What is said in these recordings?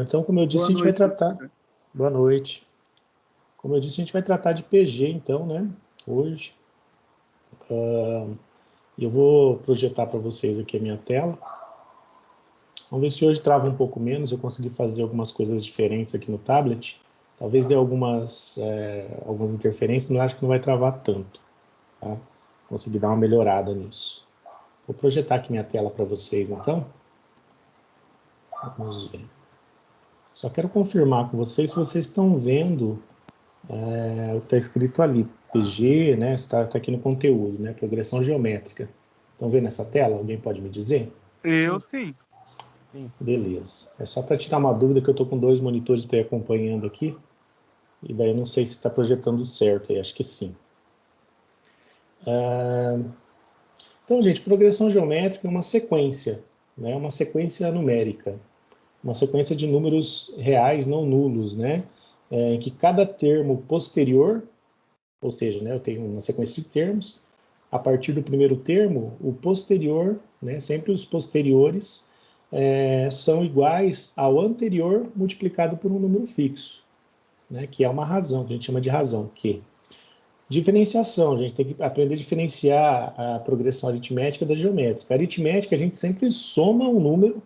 Então, como eu disse, Boa a gente vai noite, tratar... professor. Boa noite. Como eu disse, a gente vai tratar de PG, então, né? Hoje. Eu vou projetar para vocês aqui a minha tela. Vamos ver se hoje trava um pouco menos, eu consegui fazer algumas coisas diferentes aqui no tablet. Talvez dê algumas interferências, mas acho que não vai travar tanto. Tá? Consegui dar uma melhorada nisso. Vou projetar aqui minha tela para vocês, então. Vamos ver. Só quero confirmar com vocês se vocês estão vendo o que está escrito ali. PG, né? Está aqui no conteúdo, né? Progressão geométrica. Estão vendo essa tela? Alguém pode me dizer? Eu sim. Beleza. É só para tirar uma dúvida que eu estou com 2 monitores para ir acompanhando aqui. E daí eu não sei se está projetando certo, acho que sim. Então, gente, progressão geométrica é uma sequência, né? Uma sequência numérica. Uma sequência de números reais, não nulos, né? Em que cada termo posterior, ou seja, né, eu tenho uma sequência de termos, a partir do primeiro termo, o posterior, né, sempre os posteriores, são iguais ao anterior multiplicado por um número fixo, né, que é uma razão, que a gente chama de razão Q. Diferenciação, a gente tem que aprender a diferenciar a progressão aritmética da geométrica. A aritmética, a gente sempre soma um número,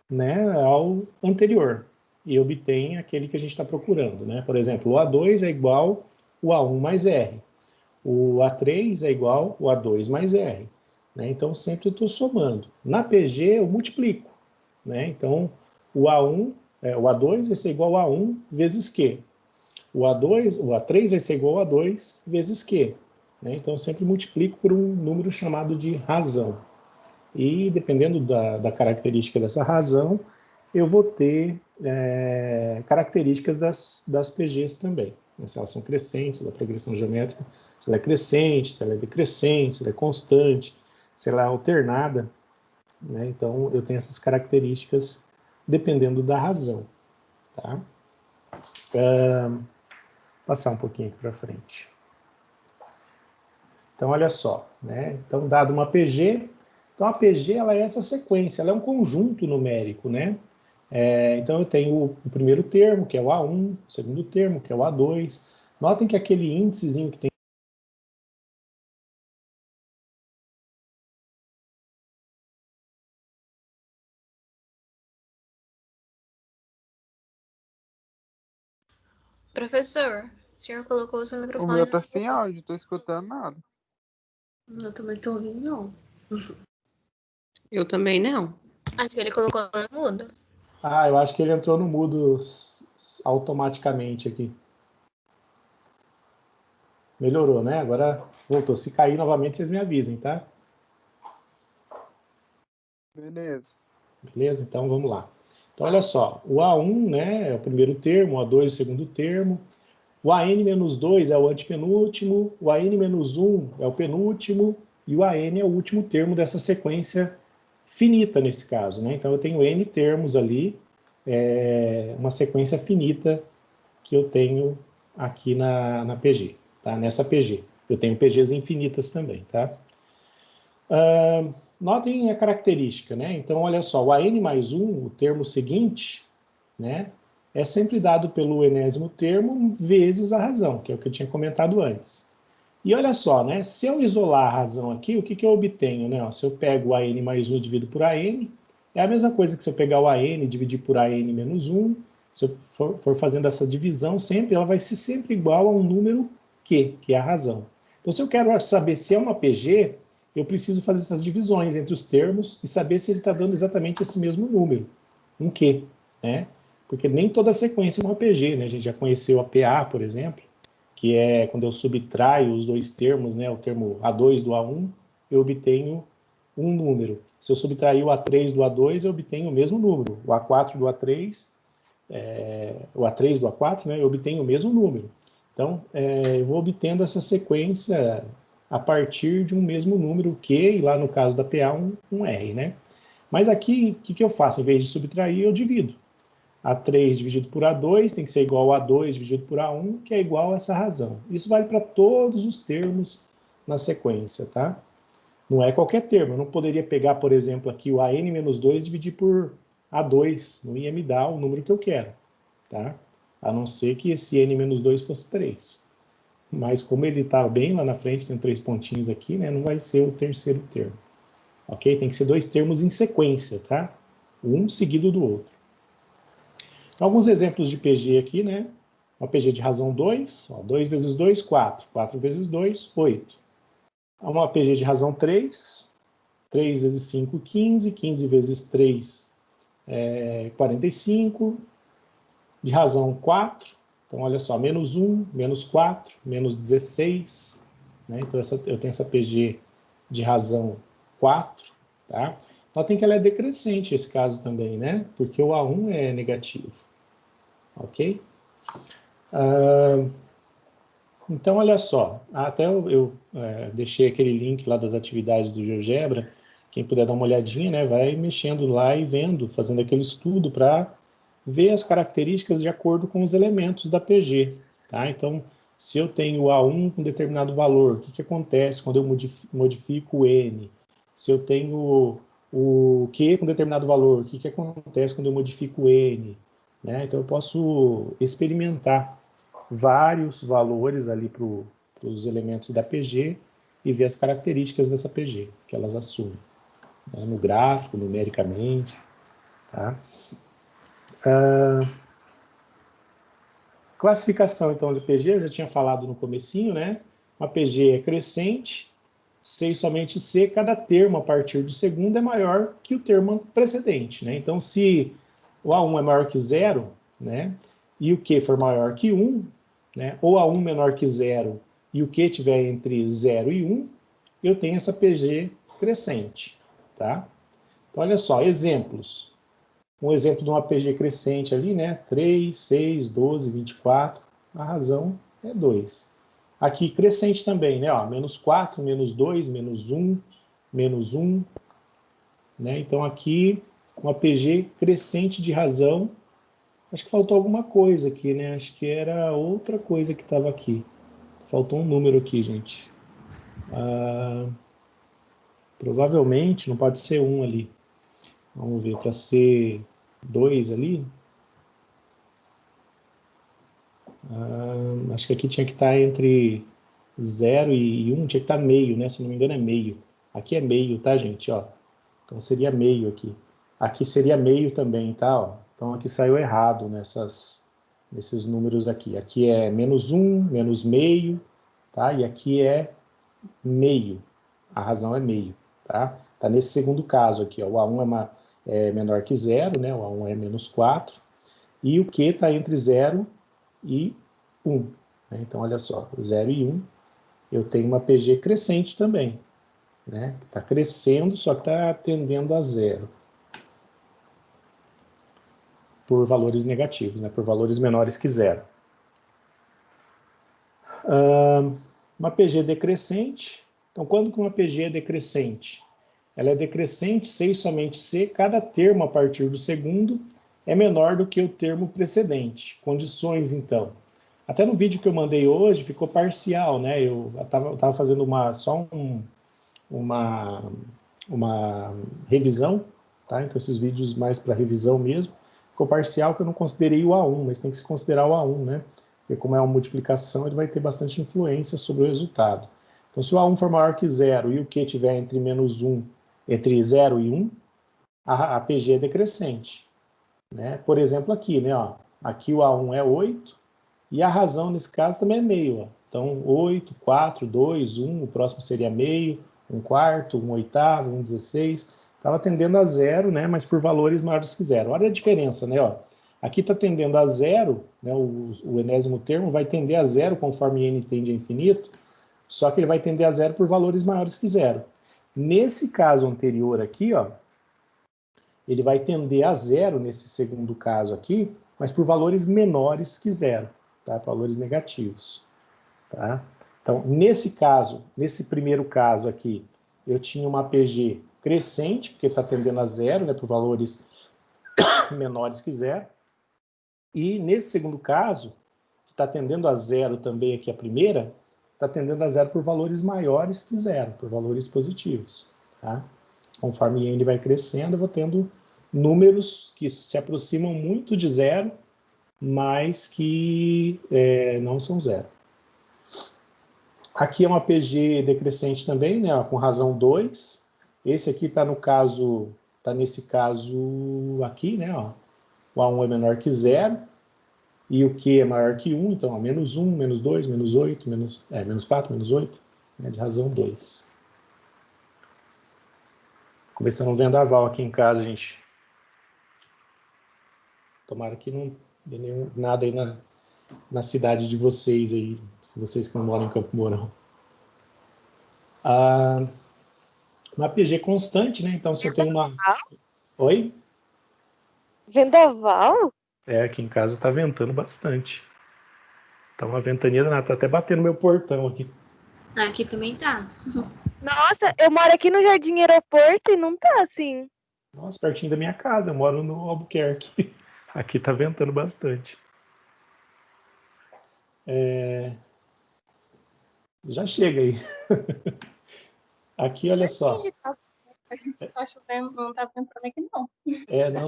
né, ao anterior e obtém aquele que a gente está procurando, né? Por exemplo, o A2 é igual o A1 mais R. O A3 é igual o A2 mais R. Né? Então, sempre eu estou somando. Na PG, eu multiplico. Né? Então, o A2 vai ser igual a A1 vezes Q. O A3 vai ser igual a A2 vezes Q. Né? Então, eu sempre multiplico por um número chamado de razão. E, dependendo da característica dessa razão, eu vou ter características das PGs também. Se elas são crescentes, da progressão geométrica, se ela é crescente, se ela é decrescente, se ela é constante, se ela é alternada. Né? Então, eu tenho essas características dependendo da razão. Tá? Passar um pouquinho aqui para frente. Então, olha só. Né? Então, dado uma PG, então a PG ela é essa sequência, ela é um conjunto numérico. Né? Então, eu tenho o primeiro termo, que é o A1, o segundo termo, que é o A2. Notem que aquele índicezinho que tem Professor, o senhor colocou o seu O microfone meu no tá sem mudo. áudio, tô escutando nada. Eu também tô ouvindo, não. Eu também não. Acho que ele colocou no mudo. eu acho que ele entrou no mudo automaticamente aqui. Melhorou, né? Agora voltou. Se cair novamente, vocês me avisem, tá? Beleza. Beleza? Então, vamos lá. Então, olha só. O A1, né, é o primeiro termo, o A2 é o segundo termo. O AN-2 é o antepenúltimo, o AN-1 é o penúltimo, e o AN é o último termo dessa sequência finita, nesse caso. Né? Então, eu tenho N termos ali, uma sequência finita que eu tenho aqui na PG, tá? Nessa PG. Eu tenho PGs infinitas também, tá? Notem a característica, né? Então, olha só, o AN mais 1, o termo seguinte, né, é sempre dado pelo enésimo termo vezes a razão, que é o que eu tinha comentado antes. E olha só, né, se eu isolar a razão aqui, o que eu obtenho? Né? Se eu pego o AN mais 1 e divido por AN, é a mesma coisa que se eu pegar o AN e dividir por AN menos 1, se eu for fazendo essa divisão, sempre ela vai ser sempre igual a um número Q, que é a razão. Então, se eu quero saber se é uma PG, eu preciso fazer essas divisões entre os termos e saber se ele está dando exatamente esse mesmo número, um Q, né? Porque nem toda sequência é uma PG, né? A gente já conheceu a PA, por exemplo, que é quando eu subtraio os dois termos, né? O termo A2 do A1, eu obtenho um número. Se eu subtrair o A3 do A2, eu obtenho o mesmo número. O A4 do A3, o A3 do A4, né? Eu obtenho o mesmo número. Então, eu vou obtendo essa sequência a partir de um mesmo número Q, e lá no caso da PA, um R, né? Mas aqui, o que eu faço? Em vez de subtrair, eu divido. A3 dividido por A2 tem que ser igual a A2 dividido por A1, que é igual a essa razão. Isso vale para todos os termos na sequência, tá? Não é qualquer termo. Eu não poderia pegar, por exemplo, aqui o AN-2 e dividir por A2 não ia me dar o número que eu quero, tá? A não ser que esse n-2 fosse 3. Mas como ele está bem lá na frente, tem 3 pontinhos aqui, né? Não vai ser o terceiro termo. Ok? Tem que ser 2 termos em sequência, tá? Um seguido do outro. Então, alguns exemplos de PG aqui, né? Uma PG de razão 2, ó, 2 vezes 2, 4. 4 vezes 2, 8. Uma PG de razão 3, 3 vezes 5, 15. 15 vezes 3, 45. De razão 4, então olha só, menos 1, menos 4, menos 16. Né? Então eu tenho essa PG de razão 4, tá? Notem que ela é decrescente esse caso também, né? Porque o A1 é negativo. Ok? Então, olha só, até eu deixei aquele link lá das atividades do GeoGebra, quem puder dar uma olhadinha, né, vai mexendo lá e vendo, fazendo aquele estudo para ver as características de acordo com os elementos da PG. Tá? Então, se eu tenho A1 com determinado valor, o que acontece quando eu modifico o N? Se eu tenho o Q com determinado valor, o que acontece quando eu modifico o N? Né? Então, eu posso experimentar vários valores ali para os elementos da PG e ver as características dessa PG que elas assumem, né? No gráfico, numericamente. Tá? Classificação, então, de PG, eu já tinha falado no comecinho, né? Uma PG é crescente, C e somente C, cada termo a partir do segundo é maior que o termo precedente, né? Então, se o A1 é maior que 0, né? E o Q for maior que 1, né? Ou A1 menor que 0 e o Q estiver entre 0 e 1, eu tenho essa PG crescente, tá? Então, olha só, exemplos. Um exemplo de uma PG crescente ali, né? 3, 6, 12, 24. A razão é 2. Aqui, crescente também, né? Ó, menos 4, menos 2, menos 1, menos 1. Né? Então, aqui, uma PG crescente de razão. Acho que faltou alguma coisa aqui, né? Acho que era outra coisa que estava aqui. Faltou um número aqui, gente. Provavelmente, não pode ser 1 ali. Vamos ver, para ser 2 ali. Acho que aqui tinha que estar entre 0 e 1, tinha que estar meio, né? Se não me engano é meio. Aqui é meio, tá, gente? Ó. Então seria meio aqui. Aqui seria meio também, tá? Ó. Então aqui saiu errado nesses números aqui. Aqui é menos 1, menos meio, tá? E aqui é meio. A razão é meio, tá? Tá nesse segundo caso aqui, ó. O A1 é menor que 0, né? O A1 é menos 4. E o Q está entre 0 e 1. Né? Então, olha só, 0 e 1, eu tenho uma PG crescente também. Né? Está crescendo, só que está tendendo a 0. Por valores negativos, né? Por valores menores que 0. Uma PG decrescente. Então, quando que uma PG é decrescente? Ela é decrescente, C e somente C, cada termo a partir do segundo é menor do que o termo precedente. Condições, então. Até no vídeo que eu mandei hoje ficou parcial, né? Eu estava fazendo uma revisão, tá? Então esses vídeos mais para revisão mesmo. Ficou parcial que eu não considerei o A1, mas tem que se considerar o A1, né? Porque como é uma multiplicação, ele vai ter bastante influência sobre o resultado. Então se o A1 for maior que 0 e o Q tiver entre menos 1, entre 0 e 1, a PG é decrescente. Né? Por exemplo, aqui, né? Ó, aqui o A1 é 8 e a razão nesse caso também é meio. Ó. Então 8, 4, 2, 1, o próximo seria meio, 1/4, 1/8, 1/16. Estava tendendo a 0, né? Mas por valores maiores que 0. Olha a diferença, né? Ó. Aqui está tendendo a 0, né? O enésimo termo vai tender a 0 conforme n tende a infinito, só que ele vai tender a 0 por valores maiores que 0. Nesse caso anterior aqui, ó, ele vai tender a 0 nesse segundo caso aqui, mas por valores menores que 0, tá? Valores negativos. Tá? Então, nesse caso, nesse primeiro caso aqui, eu tinha uma PG crescente, porque está tendendo a 0, né, por valores menores que 0. E nesse segundo caso, que está tendendo a 0 também aqui a primeira, está tendendo a 0 por valores maiores que 0, por valores positivos. Tá? Conforme n vai crescendo, eu vou tendo números que se aproximam muito de zero, mas que não são zero. Aqui é uma PG decrescente também, né, com razão 2. Esse aqui está nesse caso aqui, né, ó, o A1 é menor que 0, e o Q é maior que 1, então ó, menos 1, menos 2, menos 8, menos 4, menos 8, né, de razão 2. Começando um vendaval aqui em casa, gente. Tomara que não dê nada aí na cidade de vocês, aí, se vocês que não moram em Campo Mourão. Uma PG constante, né? Então, se eu tenho uma... Oi? Vendaval? Aqui em casa tá ventando bastante. Tá uma ventania danada, tá até batendo no meu portão aqui. Aqui também tá. Nossa, eu moro aqui no Jardim Aeroporto e não tá assim. Nossa, pertinho da minha casa, eu moro no Albuquerque. Aqui tá ventando bastante. Já chega aí. Aqui, olha só. Tá chovendo, não tá ventando aqui não.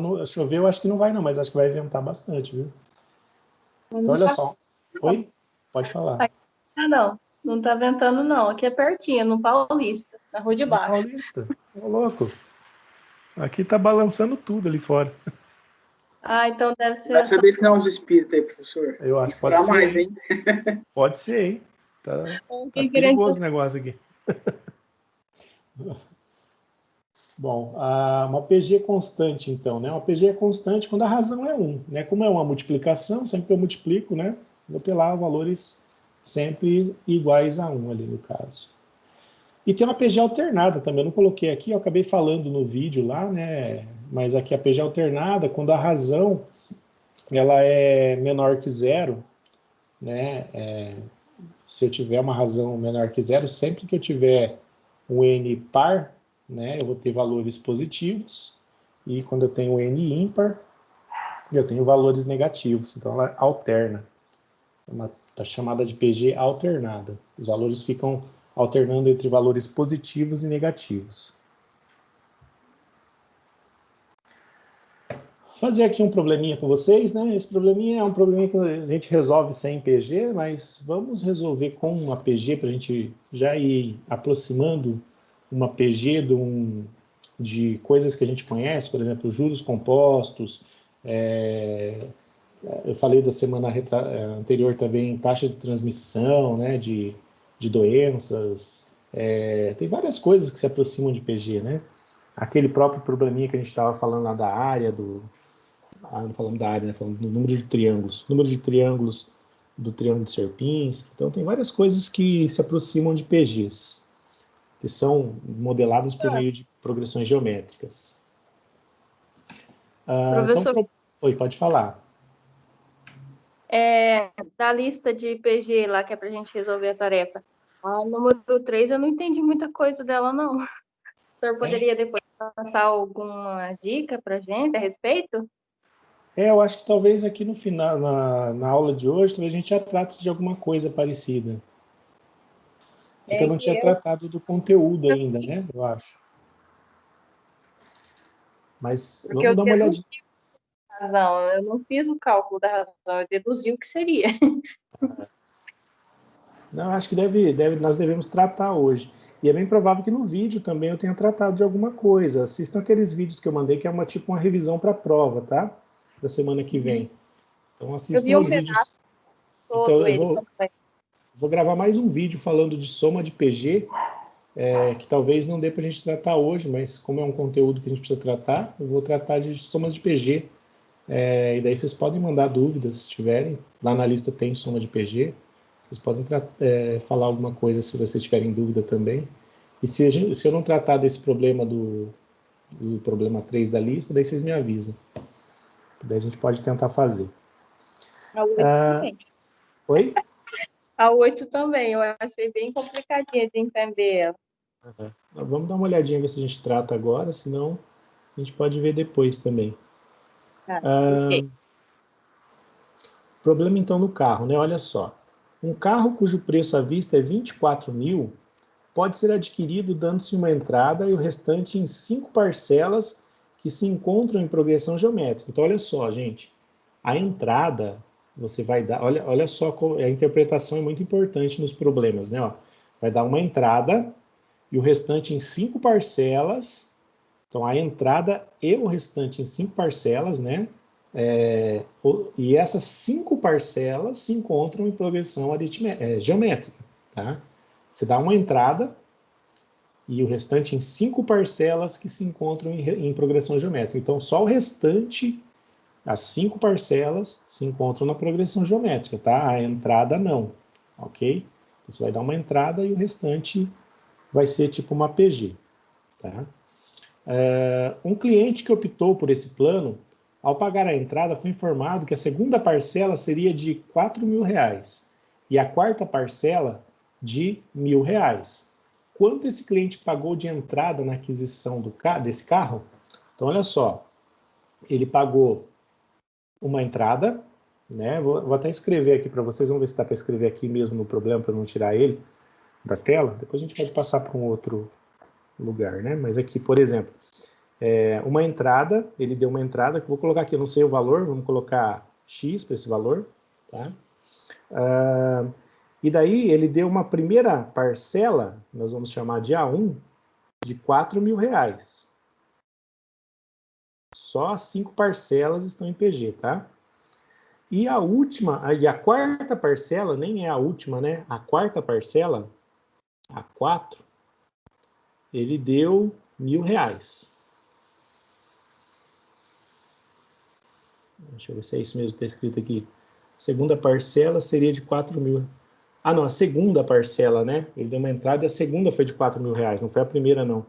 Não, chover eu acho que não vai não, mas acho que vai ventar bastante, viu? Então, olha só. Oi? Pode falar. Não tá ventando não. Aqui é pertinho, no Paulista, na rua de baixo. Paulista? Ô, louco. Aqui tá balançando tudo ali fora. Então deve ser... Vai saber se não é uns espíritos aí, professor. Eu acho que pode ser. Mais, hein? Pode ser, hein? Tá perigoso o negócio aqui. Bom, uma PG constante, então, né? Uma PG é constante quando a razão é 1, né? Como é uma multiplicação, sempre que eu multiplico, né? Vou ter lá valores sempre iguais a 1 ali no caso. E tem uma PG alternada também, eu não coloquei aqui, eu acabei falando no vídeo lá, né? Mas aqui a PG alternada, quando a razão ela é menor que 0, né? Se eu tiver uma razão menor que 0, sempre que eu tiver um N par, né, eu vou ter valores positivos, e quando eu tenho N ímpar, eu tenho valores negativos, então ela alterna. Tá chamada de PG alternada. Os valores ficam alternando entre valores positivos e negativos. Fazer aqui um probleminha com vocês, né? Esse probleminha é um probleminha que a gente resolve sem PG, mas vamos resolver com uma PG para a gente já ir aproximando uma PG de coisas que a gente conhece, por exemplo, juros compostos. Eu falei da semana anterior também taxa de transmissão, né, de doenças. Tem várias coisas que se aproximam de PG, né? Aquele próprio probleminha que a gente estava falando lá da área não falamos da área, né? Falamos do número de triângulos. Número de triângulos do triângulo de Sierpinski. Então, tem várias coisas que se aproximam de PGs, que são modeladas por meio de progressões geométricas. Professor, então, oi, pode falar. Da lista de PG lá, que é pra gente resolver a tarefa, a número 3, eu não entendi muita coisa dela, não. O senhor poderia depois passar alguma dica pra gente a respeito? Eu acho que talvez aqui no final, na aula de hoje, talvez a gente já trate de alguma coisa parecida. Porque eu não tinha tratado do conteúdo ainda, né? Eu acho. Mas Porque vamos dar uma olhadinha. Eu não fiz o cálculo da razão, eu deduzi o que seria. Não, acho que nós devemos tratar hoje. E é bem provável que no vídeo também eu tenha tratado de alguma coisa. Assistam aqueles vídeos que eu mandei, que é tipo uma revisão para a prova, tá? Da semana que vem. Então assistam os vídeos. Então eu vou gravar mais um vídeo falando de soma de PG, que talvez não dê para a gente tratar hoje, mas como é um conteúdo que a gente precisa tratar, eu vou tratar de somas de PG. E daí vocês podem mandar dúvidas, se tiverem. Lá na lista tem soma de PG. Vocês podem falar alguma coisa se vocês tiverem dúvida também. E se eu não tratar desse problema do problema 3 da lista, daí vocês me avisam. Daí a gente pode tentar fazer. A 8 também. Oi? A 8 também, eu achei bem complicadinha de entender ela. Vamos dar uma olhadinha, ver se a gente trata agora, senão a gente pode ver depois também. Okay. Problema então no carro, né? Olha só. Um carro cujo preço à vista é 24 mil pode ser adquirido dando-se uma entrada e o restante em 5 parcelas que se encontram em progressão geométrica. Então, olha só, gente, a entrada, você vai dar, olha só, a interpretação é muito importante nos problemas, né? Ó, vai dar uma entrada e o restante em 5 parcelas. Então, a entrada e o restante em 5 parcelas, né? E essas 5 parcelas se encontram em progressão geométrica, tá? Você dá uma entrada e o restante em 5 parcelas que se encontram em progressão geométrica. Então, só o restante, as 5 parcelas, se encontram na progressão geométrica, tá? A entrada não, ok? Você vai dar uma entrada e o restante vai ser tipo uma PG, tá? Um cliente que optou por esse plano, ao pagar a entrada, foi informado que a segunda parcela seria de R$4.000 e a quarta parcela de R$1.000. Quanto esse cliente pagou de entrada na aquisição desse carro? Então, olha só, ele pagou uma entrada, né? Vou até escrever aqui para vocês, vamos ver se dá para escrever aqui mesmo no problema, para não tirar ele da tela. Depois a gente pode passar para um outro lugar, né? Mas aqui, por exemplo, uma entrada, ele deu uma entrada, que eu vou colocar aqui, eu não sei o valor, vamos colocar X para esse valor, tá? E daí ele deu uma primeira parcela, nós vamos chamar de A1, de R$4.000. Só as 5 parcelas estão em PG, tá? E a última, e a quarta parcela, nem é a última, né? A quarta parcela, a 4, ele deu R$1.000. Deixa eu ver se é isso mesmo que está escrito aqui. Segunda parcela seria de 4.000. Ah, não, a segunda parcela, né? Ele deu uma entrada e a segunda foi de R$4.000, não foi a primeira, não. A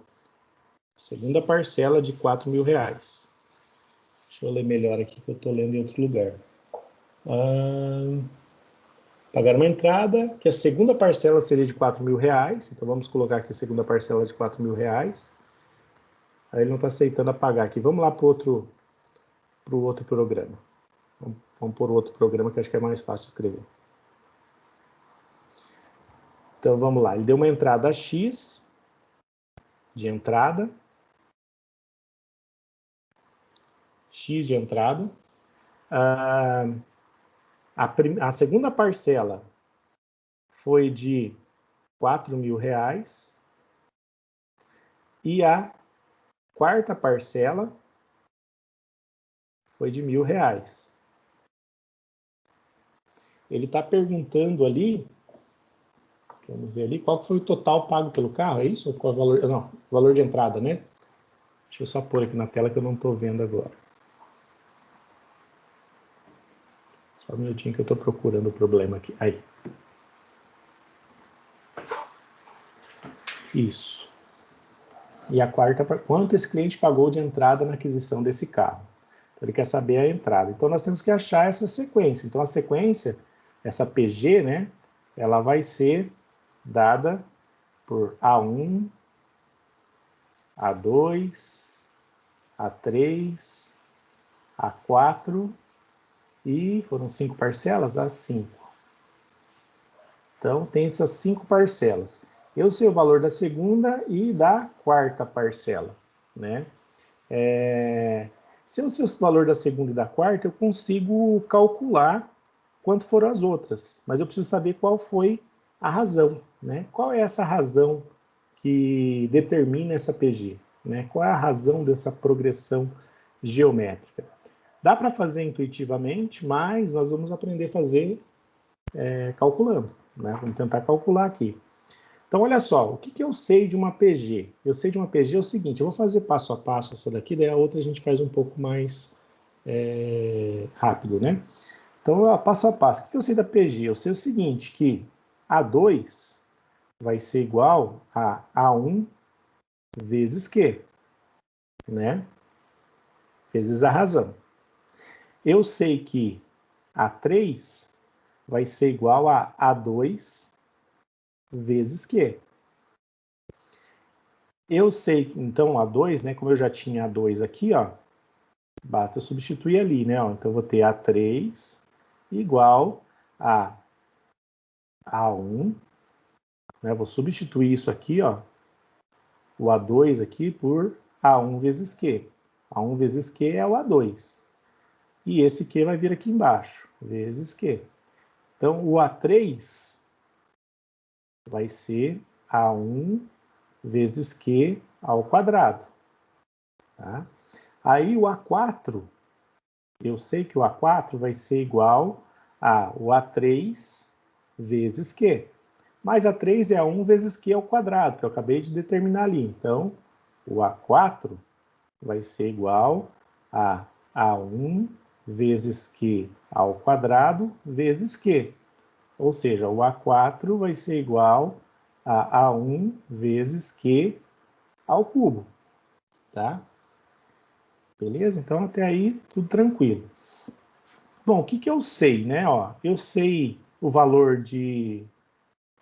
segunda parcela de R$4.000. Deixa eu ler melhor aqui, que eu estou lendo em outro lugar. Pagaram uma entrada, que a segunda parcela seria de R$4.000. Então, vamos colocar aqui a segunda parcela de R$4.000. Aí ele não está aceitando a pagar aqui. Vamos lá para o outro programa. Vamos por outro programa que acho que é mais fácil de escrever. Então, vamos lá. Ele deu uma entrada X de entrada. X de entrada. A segunda parcela foi de R$4.000. E a quarta parcela foi de R$1.000. Ele está perguntando ali, vamos ver ali, qual foi o total pago pelo carro, é isso? Ou qual é o valor? Não, valor de entrada, né? Deixa eu só pôr aqui na tela que eu não estou vendo agora. Só um minutinho que eu estou procurando o problema aqui. Aí. Isso. E a quarta, quanto esse cliente pagou de entrada na aquisição desse carro? Então, ele quer saber a entrada. Então, nós temos que achar essa sequência. Então, a sequência, essa PG, né, ela vai ser dada por A1, A2, A3, A4 e foram 5 parcelas? As 5. Então, tem essas 5 parcelas. Eu sei o valor da segunda e da quarta parcela, né? Se eu sei o valor da segunda e da quarta, eu consigo calcular quanto foram as outras, mas eu preciso saber qual foi a razão, né? Qual é essa razão que determina essa PG, né? Qual é a razão dessa progressão geométrica? Dá para fazer intuitivamente, mas nós vamos aprender a fazer calculando, né? Vamos tentar calcular aqui. Então, olha só, o que eu sei de uma PG? Eu sei de uma PG é o seguinte, eu vou fazer passo a passo essa daqui, daí a outra a gente faz um pouco mais rápido, né? Então, passo a passo, o que eu sei da PG? Eu sei o seguinte, que A2 vai ser igual a A1 vezes Q, né? Vezes a razão. Eu sei que A3 vai ser igual a A2 vezes Q. Eu sei, então, A2, né, como eu já tinha A2 aqui, ó, basta eu substituir ali, né, ó, então eu vou ter A3 igual a A1, né, vou substituir isso aqui, ó, o A2 aqui por A1 vezes Q. A1 vezes Q é o A2. E esse Q vai vir aqui embaixo, vezes Q. Então, o A3 vai ser A1 vezes Q ao quadrado. Tá? Aí, o A4, eu sei que o A4 vai ser igual a o A3 vezes Q. Mas A3 é A1 vezes Q ao quadrado, que eu acabei de determinar ali. Então, o A4 vai ser igual a A1 vezes Q ao quadrado vezes Q. Ou seja, o A4 vai ser igual a A1 vezes Q ao cubo. Tá? Beleza? Então, até aí, tudo tranquilo. Bom, o que que eu sei, né? Ó, eu sei o valor que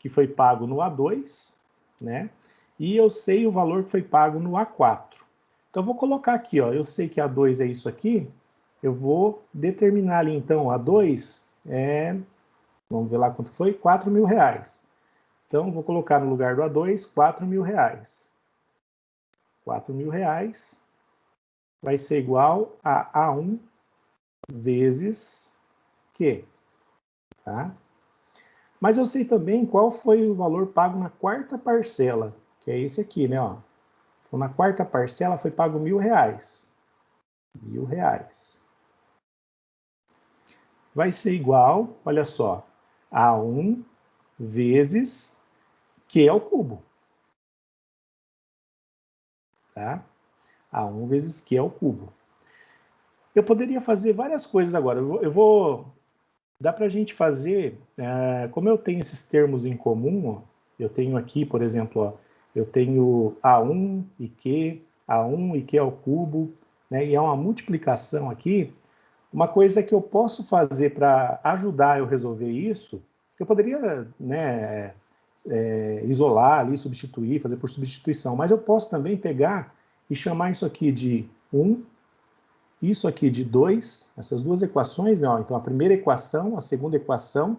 foi pago no A2, né? E eu sei o valor que foi pago no A4. Então, eu vou colocar aqui, ó, eu sei que A2 é isso aqui, eu vou determinar ali, então, A2 é, vamos ver lá quanto foi, R$4.000. Então, vou colocar no lugar do A2, R$4.000. R$4.000 vai ser igual a A1 vezes Q, tá? Mas eu sei também qual foi o valor pago na quarta parcela, que é esse aqui, né? Ó. Então, na quarta parcela foi pago R$1.000. R$1.000. Vai ser igual, olha só, a 1 vezes Q ao cubo. Tá? A 1 vezes Q ao cubo. Eu poderia fazer várias coisas agora. Dá para a gente fazer, como eu tenho esses termos em comum, ó, eu tenho aqui, por exemplo, ó, eu tenho A1 e Q, A1 e Q ao cubo, né, e é uma multiplicação aqui. Uma coisa que eu posso fazer para ajudar eu resolver isso, eu poderia, né, isolar ali, substituir, fazer por substituição, mas eu posso também pegar e chamar isso aqui de 1, isso aqui de 2, essas duas equações, né, ó, então a primeira equação, a segunda equação,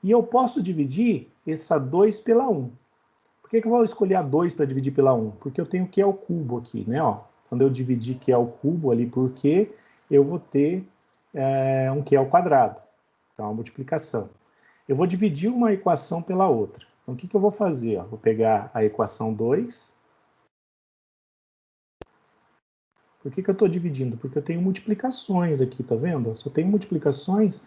e eu posso dividir essa 2 pela 1. Por que eu vou escolher a 2 para dividir pela 1? Porque eu tenho Q ao cubo aqui, né, ó. Quando eu dividir Q ao cubo ali por Q, eu vou ter um Q ao quadrado. Então, é uma multiplicação. Eu vou dividir uma equação pela outra. Então, o que eu vou fazer? Ó? Vou pegar a equação 2. Por que eu estou dividindo? Porque eu tenho multiplicações aqui, tá vendo? Se eu tenho multiplicações,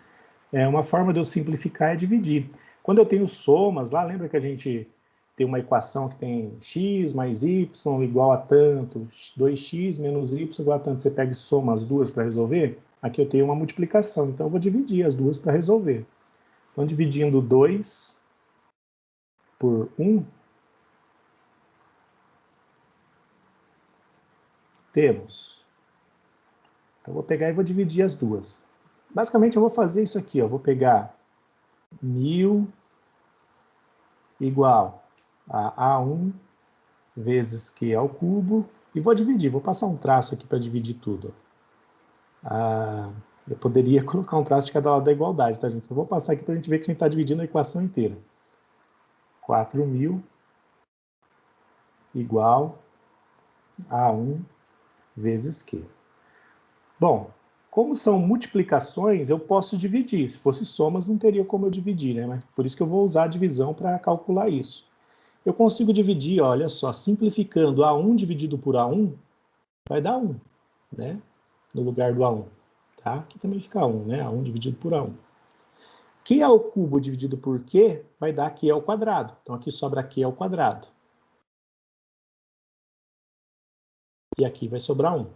uma forma de eu simplificar é dividir. Quando eu tenho somas, lá lembra que a gente tem uma equação que tem x mais y igual a tanto, 2x menos y igual a tanto. Você pega e soma as duas para resolver. Aqui eu tenho uma multiplicação, então eu vou dividir as duas para resolver. Então, dividindo 2 por 1, temos. Então, eu vou pegar e vou dividir as duas. Basicamente, eu vou fazer isso aqui, ó. Eu vou pegar 1.000 igual a A1 vezes Q ao cubo, e vou dividir, vou passar um traço aqui para dividir tudo. Eu poderia colocar um traço de cada lado da igualdade, tá, gente? Eu vou passar aqui para a gente ver que a gente está dividindo a equação inteira. 4.000 igual a 1 vezes Q. Bom, como são multiplicações, eu posso dividir. Se fosse somas, não teria como eu dividir, né? Mas por isso que eu vou usar a divisão para calcular isso. Eu consigo dividir, olha só, simplificando A1 dividido por A1, vai dar 1, né? No lugar do A1. Tá? Aqui também fica 1, né? A1 dividido por A1. Q ao cubo dividido por Q vai dar Q ao quadrado. Então, aqui sobra Q ao quadrado. E aqui vai sobrar 1.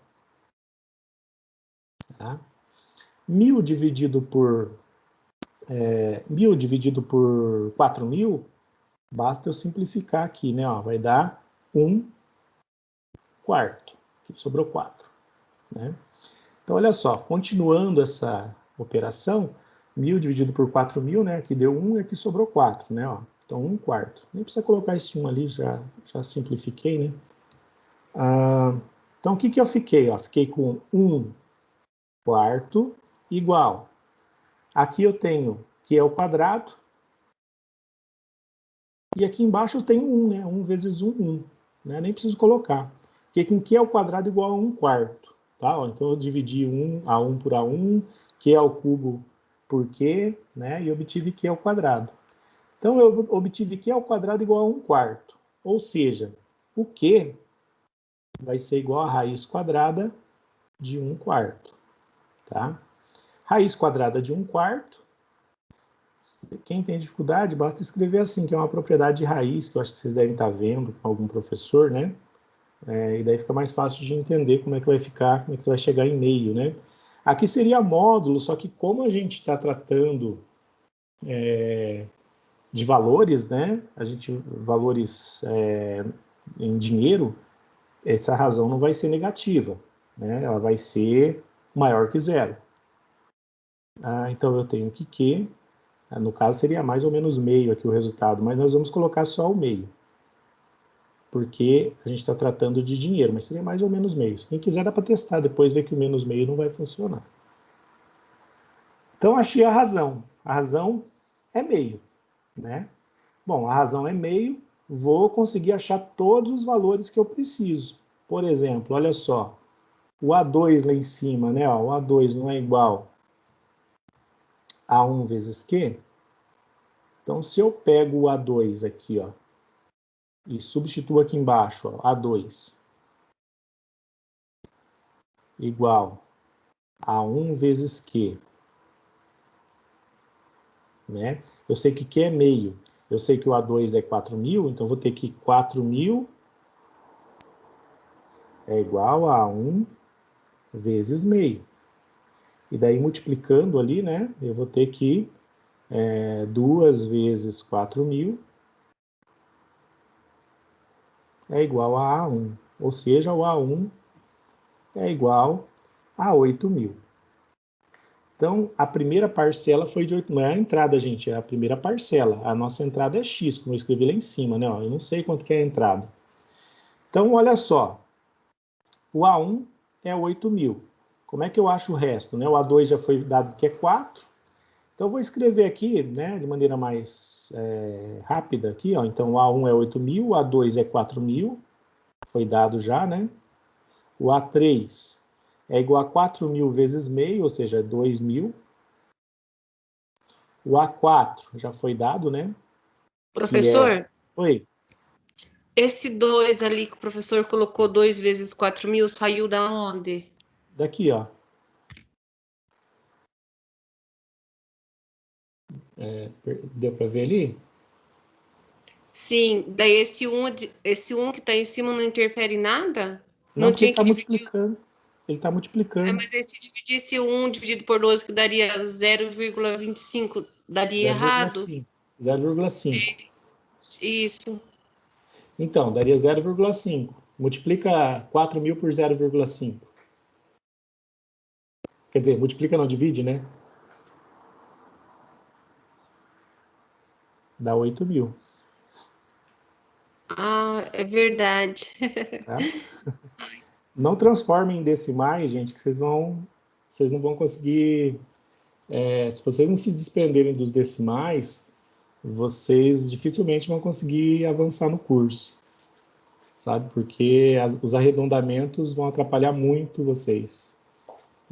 Tá? 1.000 dividido por 4.000, basta eu simplificar aqui, né? Ó, vai dar 1 quarto. Aqui sobrou 4. Né? Então, olha só, continuando essa operação, 1.000 dividido por 4.000, né? Aqui deu 1 e aqui sobrou 4, né? Ó, então, 1 quarto. Nem precisa colocar esse 1 ali, já simplifiquei, né? Então, o que eu fiquei? Ó, fiquei com 1 quarto igual. Aqui eu tenho Q ao quadrado. E aqui embaixo eu tenho 1, né? 1 vezes 1, 1. Né? Nem preciso colocar. Porque com Q ao quadrado igual a 1 quarto. Tá? Ó, então, eu dividi A1 por A1, Q ao cubo por Q, né? E obtive Q ao quadrado. Então, eu obtive Q ao quadrado igual a 1/4. Ou seja, o Q vai ser igual a raiz quadrada de 1/4. Tá? Raiz quadrada de 1/4. Quem tem dificuldade, basta escrever assim, que é uma propriedade de raiz, que eu acho que vocês devem estar vendo com algum professor, né? E daí fica mais fácil de entender como é que vai ficar, como é que você vai chegar em meio, né? Aqui seria módulo, só que como a gente está tratando de valores, né? Valores em dinheiro, essa razão não vai ser negativa, né? Ela vai ser maior que 0. Então eu tenho que Q, no caso seria mais ou menos meio aqui o resultado, mas nós vamos colocar só o meio, porque a gente está tratando de dinheiro, mas seria mais ou menos meio. Se quem quiser dá para testar, depois ver que o menos meio não vai funcionar. Então achei a razão. A razão é meio, né? Bom, a razão é meio, vou conseguir achar todos os valores que eu preciso. Por exemplo, olha só, o A2 lá em cima, né? Ó, o A2 não é igual a 1 vezes Q. Então, se eu pego o A2 aqui, ó, e substituo aqui embaixo, ó, A2 igual a 1 vezes Q, né? Eu sei que Q é meio, eu sei que o A2 é 4.000, então vou ter que 4.000 é igual a 1 vezes meio. E daí, multiplicando ali, né, eu vou ter que 2 vezes 4.000 é igual a A1. Ou seja, o A1 é igual a 8.000. Então, a primeira parcela foi de 8. Não é a entrada, gente, é a primeira parcela. A nossa entrada é X, como eu escrevi lá em cima, né? Ó, eu não sei quanto que é a entrada. Então, olha só. O A1 é 8.000. Como é que eu acho o resto? Né? O A2 já foi dado que é 4. Então, eu vou escrever aqui, né, de maneira mais rápida aqui, ó. Então, o A1 é 8.000, o A2 é 4.000. Foi dado já, né? O A3 é igual a 4.000 vezes meio, ou seja, 2.000. O A4 já foi dado, né? Professor, Oi. esse 2 ali que o professor colocou 2 vezes 4.000 saiu da onde? Daqui, ó. Deu para ver ali? Sim, daí esse 1 que está em cima não interfere em nada? Não, Não porque ele tinha está que dividir. multiplicando. Ele está multiplicando. Mas aí se dividisse 1 dividido por 12, que daria 0,25, daria errado? 0,5. 0,5. Isso. Então, daria 0,5. Multiplica 4.000 por 0,5. Quer dizer, multiplica não, divide, né? Dá 8.000. Ah, é verdade. Tá? Não transformem em decimais, gente, que vocês não vão conseguir. Se vocês não se desprenderem dos decimais, vocês dificilmente vão conseguir avançar no curso, sabe? Porque os arredondamentos vão atrapalhar muito vocês.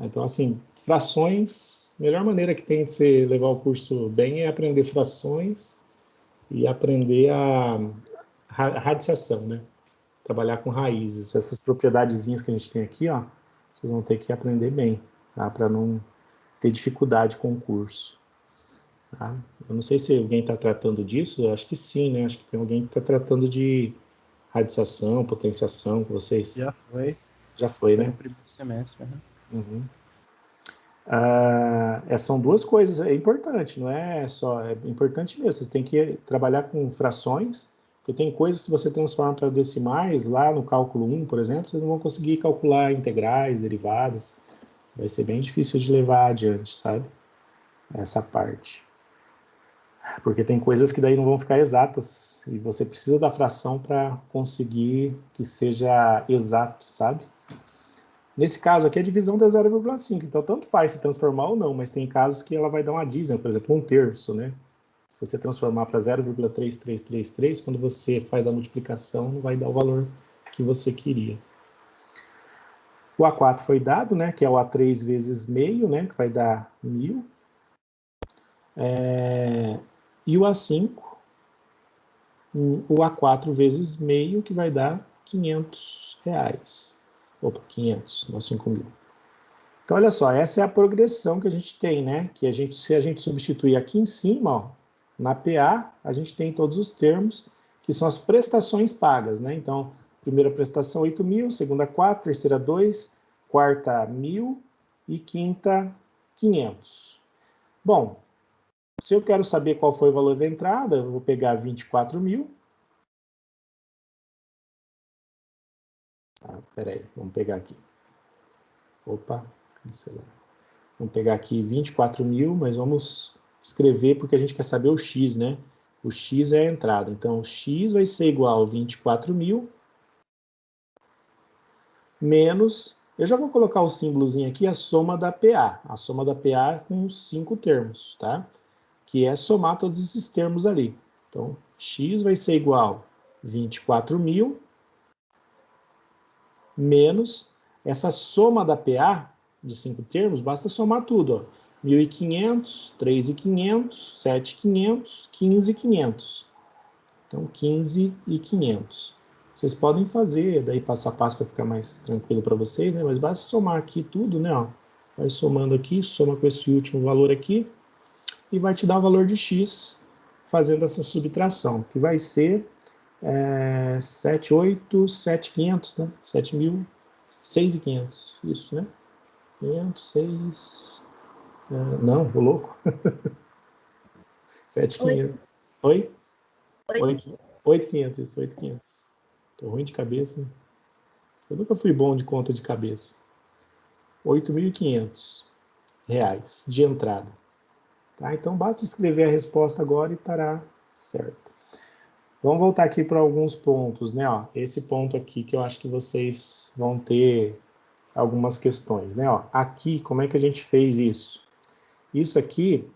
Então, assim, frações, a melhor maneira que tem de você levar o curso bem é aprender frações e aprender a radiciação, né? Trabalhar com raízes. Essas propriedadezinhas que a gente tem aqui, ó, vocês vão ter que aprender bem, tá? Para não ter dificuldade com o curso. Tá? Eu não sei se alguém está tratando disso, eu acho que sim, né? Acho que tem alguém que está tratando de radiciação, potenciação com vocês. Já foi. Já foi, Foi né? no primeiro semestre. Uhum. São duas coisas, é importante, não é só, é importante mesmo, vocês têm que trabalhar com frações, porque tem coisas que você transforma para decimais, lá no cálculo 1, por exemplo, vocês não vão conseguir calcular integrais, derivadas, vai ser bem difícil de levar adiante, sabe? Essa parte. Porque tem coisas que daí não vão ficar exatas, e você precisa da fração para conseguir que seja exato, sabe? Nesse caso aqui, a divisão dá 0,5, então tanto faz se transformar ou não, mas tem casos que ela vai dar uma dízima, por exemplo, 1/3, né? Se você transformar para 0,3333, quando você faz a multiplicação, não vai dar o valor que você queria. O A4 foi dado, né, que é o A3 vezes meio, né, que vai dar 1.000. E o A5, o A4 vezes meio, que vai dar R$500. Opa, 500, não 5.000. Então, olha só, essa é a progressão que a gente tem, né? Que se a gente substituir aqui em cima, ó, na PA, a gente tem todos os termos, que são as prestações pagas, né? Então, primeira prestação 8.000, segunda 4, terceira 2, quarta 1.000 e quinta 500. Bom, se eu quero saber qual foi o valor da entrada, eu vou pegar 24.000. Peraí, vamos pegar aqui. Opa, cancelar. Vamos pegar aqui 24.000, mas vamos escrever porque a gente quer saber o X, né? O X é a entrada. Então, o X vai ser igual a 24.000 menos... Eu já vou colocar o símbolozinho aqui, a soma da PA. A soma da PA com os 5 termos, tá? Que é somar todos esses termos ali. Então, X vai ser igual a 24.000 menos essa soma da PA de 5 termos, basta somar tudo, ó. 1.500, 3.500, 7.500, 15.500. Então, 15.500. Vocês podem fazer, daí passo a passo para ficar mais tranquilo para vocês, né? Mas basta somar aqui tudo, né? Ó. Vai somando aqui, soma com esse último valor aqui, e vai te dar o valor de X fazendo essa subtração, que vai ser 7.500, né? 6.500, isso, né? 500, 6... não, ô louco. 7.500. Oi? 8.500, isso, 8.500. Tô ruim de cabeça, né? Eu nunca fui bom de conta de cabeça. R$8.500 de entrada. Tá? Então, basta escrever a resposta agora e estará certo. Vamos voltar aqui para alguns pontos, né? Ó, esse ponto aqui que eu acho que vocês vão ter algumas questões, né? Ó, aqui, como é que a gente fez isso? Isso aqui,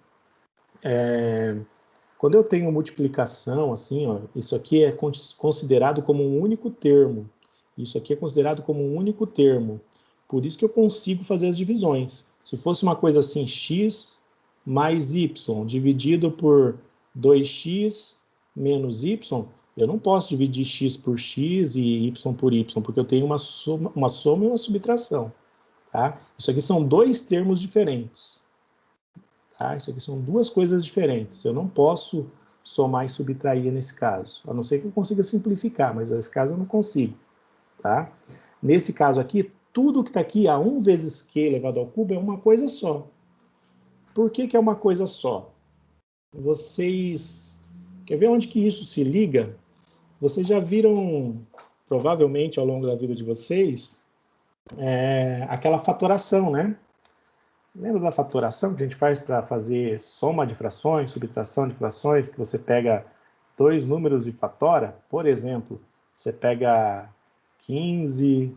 quando eu tenho multiplicação, assim, ó, isso aqui é considerado como um único termo. Isso aqui é considerado como um único termo. Por isso que eu consigo fazer as divisões. Se fosse uma coisa assim, x mais y dividido por 2x menos y, eu não posso dividir x por x e y por y, porque eu tenho uma soma e uma subtração. Tá? Isso aqui são dois termos diferentes. Tá? Isso aqui são duas coisas diferentes. Eu não posso somar e subtrair nesse caso. A não ser que eu consiga simplificar, mas nesse caso eu não consigo. Tá? Nesse caso aqui, tudo que está aqui, a 1 vezes q elevado ao cubo, é uma coisa só. Por que que é uma coisa só? Vocês... Quer ver onde que isso se liga? Vocês já viram, provavelmente ao longo da vida de vocês, aquela fatoração, né? Lembra da fatoração que a gente faz para fazer soma de frações, subtração de frações, que você pega dois números e fatora? Por exemplo, você pega 15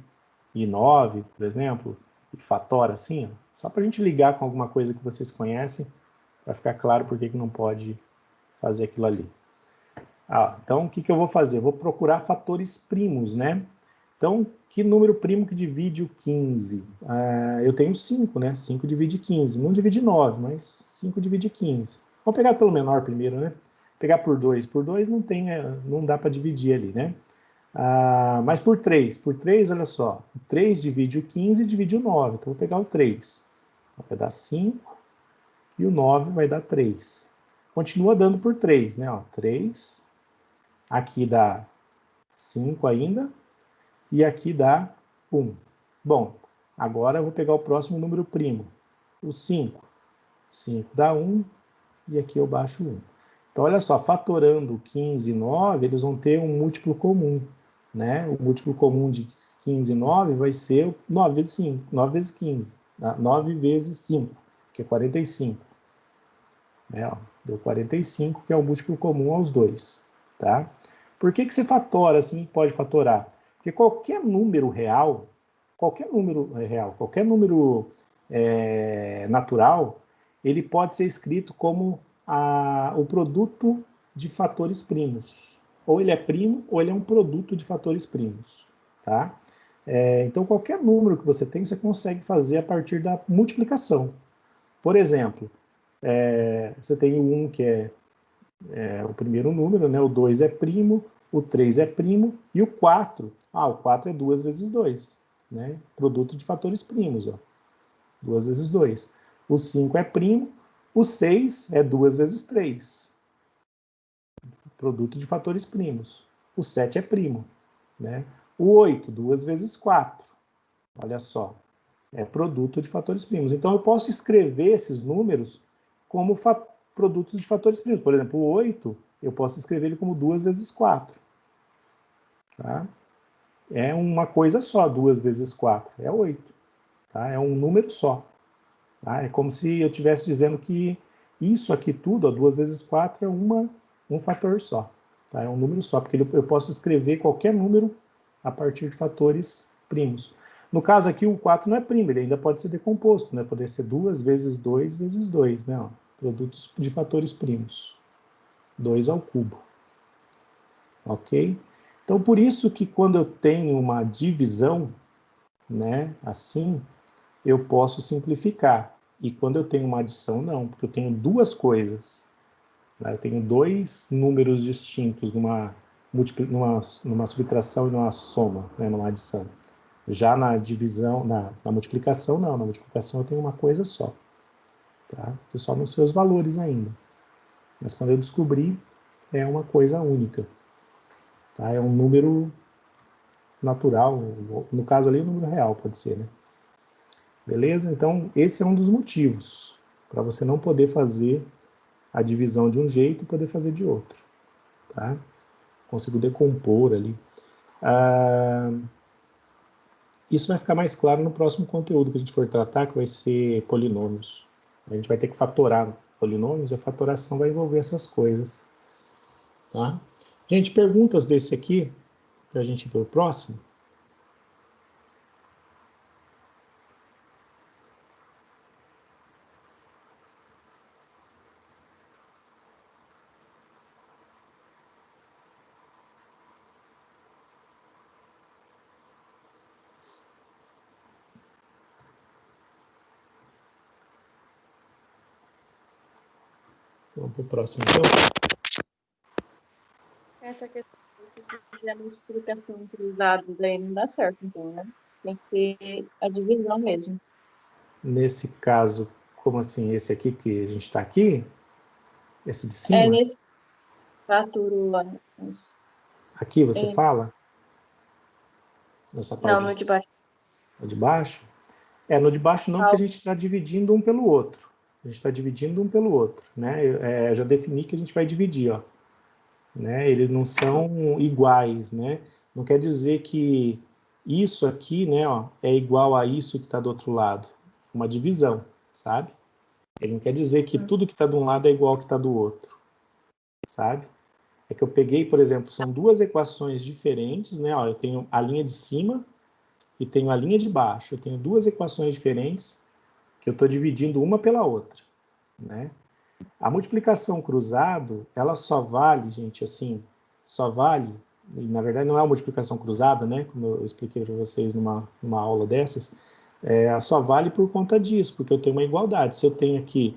e 9, por exemplo, e fatora assim, ó, só para a gente ligar com alguma coisa que vocês conhecem, para ficar claro por que não pode fazer aquilo ali. Então, o que eu vou fazer? Eu vou procurar fatores primos, né? Então, que número primo que divide o 15? Eu tenho 5, né? 5 divide 15. Não divide 9, mas 5 divide 15. Vamos pegar pelo menor primeiro, né? Pegar por 2. Por 2 não dá para dividir ali, né? Mas por 3. Por 3, olha só. O 3 divide o 15 e divide o 9. Então, vou pegar o 3. Vai dar 5 e o 9 vai dar 3. Continua dando por 3, né? Ó, 3. Aqui dá 5 ainda. E aqui dá 1. Bom, agora eu vou pegar o próximo número primo. O 5. 5 dá 1. E aqui eu baixo 1. Então, olha só, fatorando 15 e 9, eles vão ter um múltiplo comum. Né? O múltiplo comum de 15 e 9 vai ser 9 vezes 5, 9 vezes 15. 9 vezes 5, que é 45. Ó, deu 45, que é o múltiplo comum aos dois. Tá? Por que você fatora assim, pode fatorar? Porque qualquer número real, qualquer número natural, ele pode ser escrito como o produto de fatores primos. Ou ele é primo, ou ele é um produto de fatores primos. Tá? Então, qualquer número que você tem, você consegue fazer a partir da multiplicação. Por exemplo, você tem o 1, que é o primeiro número, né? O 2 é primo, o 3 é primo, e o 4. O 4 é 2 vezes 2, né? Produto de fatores primos, ó. 2 vezes 2. O 5 é primo, o 6 é 2 vezes 3. Produto de fatores primos. O 7 é primo, né? O 8, 2 vezes 4. Olha só, é produto de fatores primos. Então, eu posso escrever esses números como produtos de fatores primos. Por exemplo, o 8, eu posso escrever ele como 2 vezes 4. Tá? É uma coisa só, 2 vezes 4. É 8. Tá? É um número só. Tá? É como se eu estivesse dizendo que isso aqui tudo, ó, 2 vezes 4, é um fator só. Tá? É um número só, porque eu posso escrever qualquer número a partir de fatores primos. No caso aqui, o 4 não é primo, ele ainda pode ser decomposto, né? Poderia ser 2 vezes 2 vezes 2, né? Ó, produtos de fatores primos. 2 ao cubo. Ok? Então, por isso que quando eu tenho uma divisão, né, assim, eu posso simplificar. E quando eu tenho uma adição, não, porque eu tenho duas coisas. Né? Eu tenho dois números distintos numa subtração e numa soma, né, numa adição. Já na divisão, na multiplicação, não. Na multiplicação eu tenho uma coisa só. Tá? Eu só não sei os valores ainda. Mas quando eu descobrir, é uma coisa única. Tá? É um número natural, no caso ali, o número real pode ser, né? Beleza? Então, esse é um dos motivos para você não poder fazer a divisão de um jeito e poder fazer de outro. Tá? Consigo decompor ali. Isso vai ficar mais claro no próximo conteúdo que a gente for tratar, que vai ser polinômios. A gente vai ter que fatorar polinômios e a fatoração vai envolver essas coisas. Tá? Gente, perguntas desse aqui, para a gente ir para o próximo? Vamos para o próximo, então. Essa questão de multiplicação entre os dados daí não dá certo, então, né? Tem que ser a divisão mesmo. Nesse caso, como assim? Esse aqui que a gente está aqui? Esse de cima? É nesse faturo lá. Aqui você fala? Nessa parte Não, no de baixo. de baixo? No de baixo não, porque a gente está dividindo um pelo outro. A gente está dividindo um pelo outro, né? Eu já defini que a gente vai dividir, ó. Né? Eles não são iguais, né? Não quer dizer que isso aqui, né, ó, é igual a isso que está do outro lado. Uma divisão, sabe? Ele não quer dizer que tudo que está de um lado é igual ao que está do outro, sabe? É que eu peguei, por exemplo, são duas equações diferentes, né? Ó, eu tenho a linha de cima e tenho a linha de baixo. Eu tenho duas equações diferentes que eu estou dividindo uma pela outra, né? A multiplicação cruzado, ela só vale, gente, assim, só vale, e na verdade não é uma multiplicação cruzada, né? Como eu expliquei para vocês numa aula dessas, só vale por conta disso, porque eu tenho uma igualdade. Se eu tenho aqui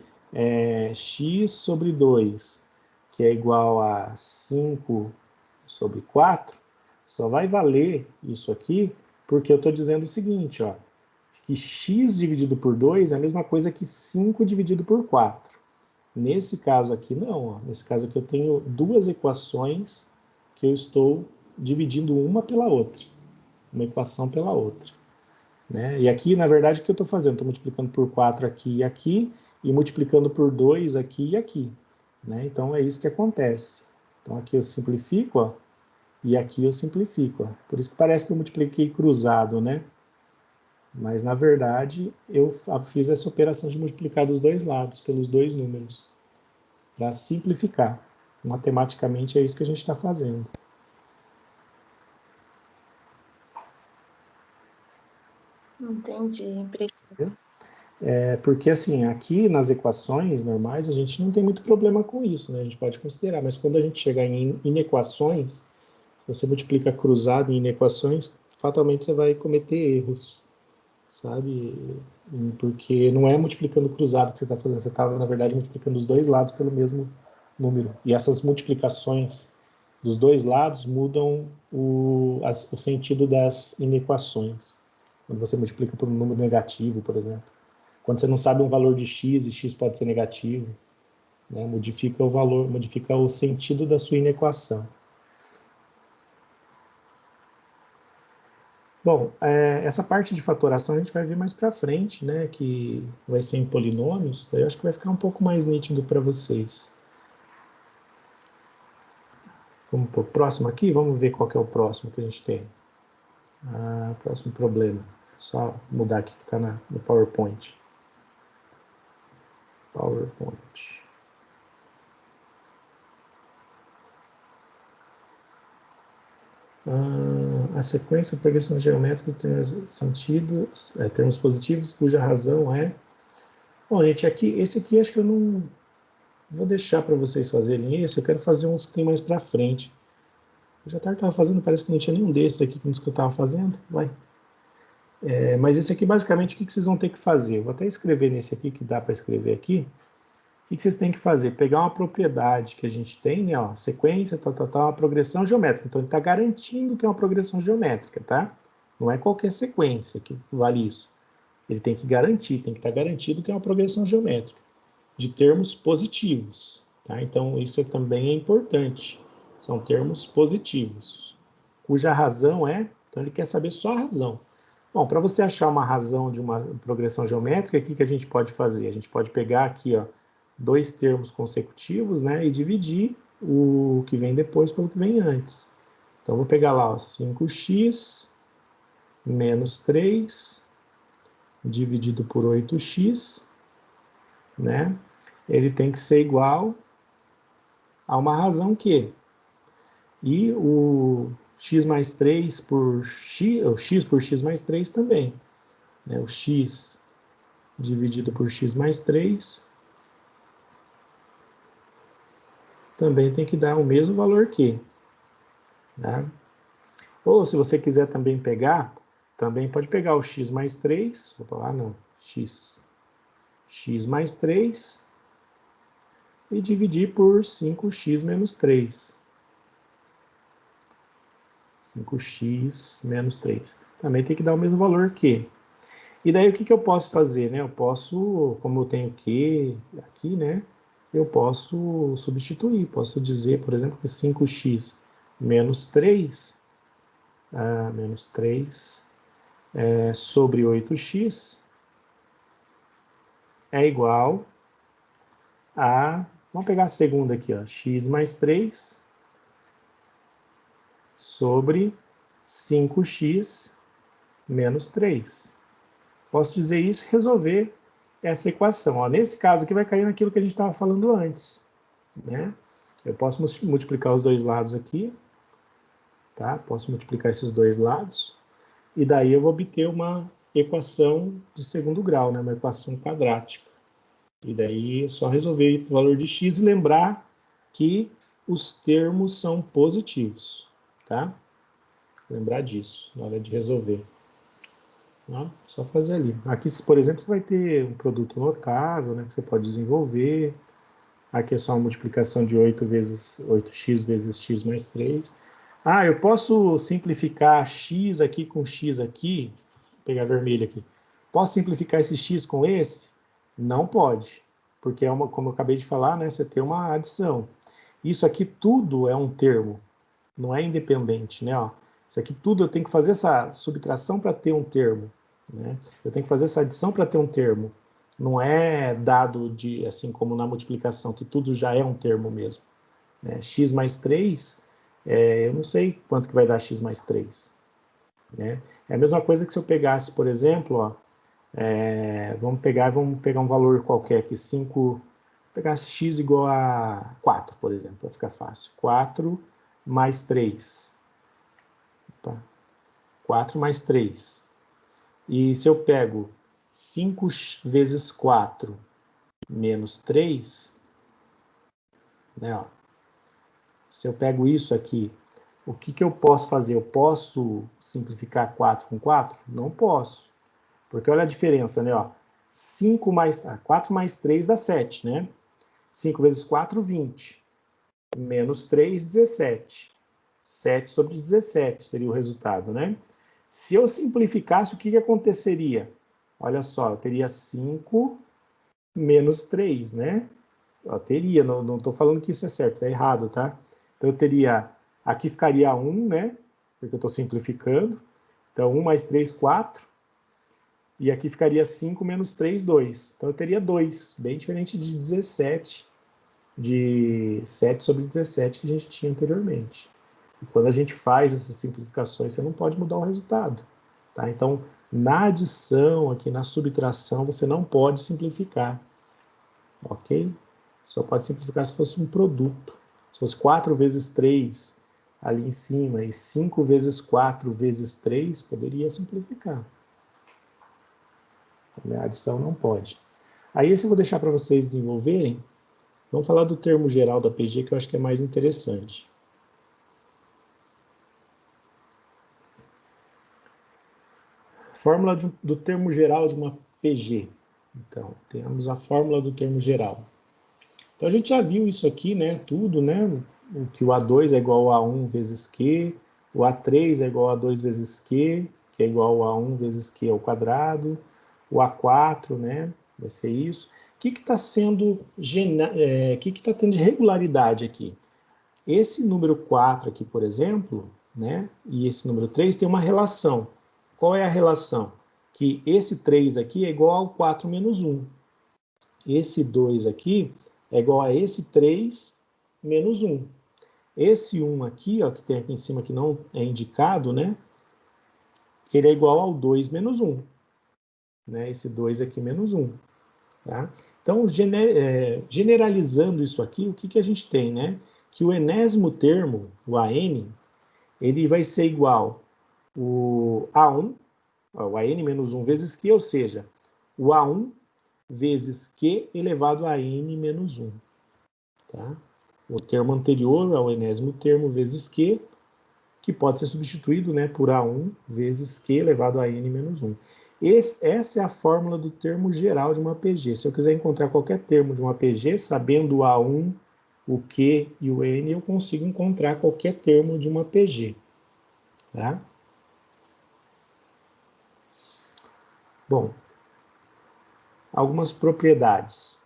x sobre 2, que é igual a 5 sobre 4, só vai valer isso aqui porque eu estou dizendo o seguinte, ó, que x dividido por 2 é a mesma coisa que 5 dividido por 4. Nesse caso aqui, não. Ó. Nesse caso aqui eu tenho duas equações que eu estou dividindo uma pela outra. Uma equação pela outra. Né? E aqui, na verdade, o que eu estou fazendo? Estou multiplicando por 4 aqui e aqui, e multiplicando por 2 aqui e aqui. Né? Então, é isso que acontece. Então, aqui eu simplifico, ó, e aqui eu simplifico. Ó. Por isso que parece que eu multipliquei cruzado, né? Mas, na verdade, eu fiz essa operação de multiplicar dos dois lados, pelos dois números, para simplificar. Matematicamente, é isso que a gente está fazendo. Entendi. Porque, assim, aqui nas equações normais, a gente não tem muito problema com isso, né? A gente pode considerar, mas quando a gente chegar em inequações, se você multiplica cruzado em inequações, fatalmente você vai cometer erros, sabe? Porque não é multiplicando cruzado que você está fazendo, você está, na verdade, multiplicando os dois lados pelo mesmo número. E essas multiplicações dos dois lados mudam o sentido das inequações. Quando você multiplica por um número negativo, por exemplo. Quando você não sabe um valor de x, e x pode ser negativo, né? Modifica o valor, modifica o sentido da sua inequação. Bom, essa parte de fatoração a gente vai ver mais para frente, né, que vai ser em polinômios, daí eu acho que vai ficar um pouco mais nítido para vocês. Vamos para o próximo aqui, vamos ver qual que é o próximo que a gente tem. Próximo problema, só mudar aqui que está no PowerPoint. A sequência de progressão geométrica tem termos positivos, cuja razão é... Bom, gente, esse aqui acho que eu não vou deixar para vocês fazerem esse, eu quero fazer uns que tem mais para frente. Eu já estava fazendo, parece que não tinha nenhum desses aqui que eu estava fazendo, vai. Mas esse aqui, basicamente, o que vocês vão ter que fazer? Eu vou até escrever nesse aqui, que dá para escrever aqui. O que vocês têm que fazer? Pegar uma propriedade que a gente tem, né? Ó, sequência, uma progressão geométrica. Então, ele está garantindo que é uma progressão geométrica, tá? Não é qualquer sequência que vale isso. Ele tem que garantir, tem que estar garantido que é uma progressão geométrica, de termos positivos, tá? Então, isso também é importante. São termos positivos, cuja razão então ele quer saber só a razão. Bom, para você achar uma razão de uma progressão geométrica, o que a gente pode fazer? A gente pode pegar aqui, ó, dois termos consecutivos, né, e dividir o que vem depois pelo que vem antes. Então, eu vou pegar lá, ó, 5x menos 3 dividido por 8x, né? Ele tem que ser igual a uma razão Q. E o x mais 3 por x, o x por x mais 3 também. Né? O x dividido por x mais 3 também tem que dar o mesmo valor Q. Tá? Ou se você quiser também pegar, também pode pegar o x mais 3, x mais 3 e dividir por 5x menos 3. 5x menos 3. Também tem que dar o mesmo valor Q. E daí o que eu posso fazer, né? Eu posso, como eu tenho Q aqui, né? Eu posso substituir. Posso dizer, por exemplo, que 5x menos 3, sobre 8x é igual a... Vamos pegar a segunda aqui, ó, x mais 3 sobre 5x menos 3. Posso dizer isso e resolver essa equação. Ó, nesse caso aqui vai cair naquilo que a gente estava falando antes. Né? Eu posso multiplicar os dois lados aqui. Tá? Posso multiplicar esses dois lados. E daí eu vou obter uma equação de segundo grau, né? Uma equação quadrática. E daí é só resolver o valor de x e lembrar que os termos são positivos. Tá? Lembrar disso na hora de resolver. Tá? Só fazer ali. Aqui, por exemplo, você vai ter um produto notável, né, que você pode desenvolver. Aqui é só uma multiplicação de 8x vezes x mais 3. Eu posso simplificar x aqui com x aqui. Vou pegar vermelho aqui. Posso simplificar esse x com esse? Não pode. Porque, como eu acabei de falar, né, você tem uma adição. Isso aqui tudo é um termo. Não é independente, né? Ó. Isso aqui tudo eu tenho que fazer essa subtração para ter um termo. Né? Eu tenho que fazer essa adição para ter um termo. Não é dado assim como na multiplicação, que tudo já é um termo mesmo. Né? X mais 3, eu não sei quanto que vai dar x mais 3. Né? É a mesma coisa que se eu pegasse, por exemplo, ó, vamos pegar um valor qualquer aqui, 5, pegasse x igual a 4, por exemplo, para ficar fácil. 4 mais 3. Opa. 4 mais 3. E se eu pego 5 vezes 4 menos 3, né, ó, se eu pego isso aqui o que eu posso fazer? Eu posso simplificar 4 com 4? Não posso. Porque olha a diferença, né? Ó, 4 mais 3 dá 7, né? 5 vezes 4, 20. Menos 3, 17. 7 sobre 17 seria o resultado, né? Se eu simplificasse, o que aconteceria? Olha só, eu teria 5 menos 3, né? Eu teria, não estou falando que isso é certo, isso é errado, tá? Então eu teria, aqui ficaria 1, né? Porque eu estou simplificando. Então 1 mais 3, 4. E aqui ficaria 5 menos 3, 2. Então eu teria 2, bem diferente de 17, de 7 sobre 17 que a gente tinha anteriormente. E quando a gente faz essas simplificações, você não pode mudar o resultado. Tá? Então, na adição, aqui na subtração, você não pode simplificar. Ok? Só pode simplificar se fosse um produto. Se fosse 4 vezes 3 ali em cima e 5 vezes 4 vezes 3, poderia simplificar. A adição não pode. Aí esse eu vou deixar para vocês desenvolverem. Vamos falar do termo geral da PG, que eu acho que é mais interessante. Fórmula do termo geral de uma PG. Então, temos a fórmula do termo geral. Então, a gente já viu isso aqui, né? Tudo, né? Que o A2 é igual a 1 vezes Q, o A3 é igual a 2 vezes Q, que é igual a 1 vezes Q ao quadrado, o A4, né? Vai ser isso. O que está sendo, que está tendo de regularidade aqui? Esse número 4 aqui, por exemplo, né? E esse número 3 tem uma relação. Qual é a relação? Que esse 3 aqui é igual ao 4 menos 1. Esse 2 aqui é igual a esse 3 menos 1. Esse 1 aqui, ó, que tem aqui em cima que não é indicado, né? Ele é igual ao 2 menos 1. Né? Esse 2 aqui menos 1. Tá? Então, generalizando isso aqui, o que a gente tem? Né? Que o enésimo termo, o AN, ele vai ser igual o A1, o AN menos 1 vezes Q, ou seja, o A1 vezes Q elevado a N menos 1. Tá? O termo anterior ao enésimo termo vezes Q, que pode ser substituído, né, por A1 vezes Q elevado a N menos 1. Essa é a fórmula do termo geral de uma PG. Se eu quiser encontrar qualquer termo de uma PG, sabendo o A1, o Q e o N, eu consigo encontrar qualquer termo de uma PG. Tá? Bom, algumas propriedades.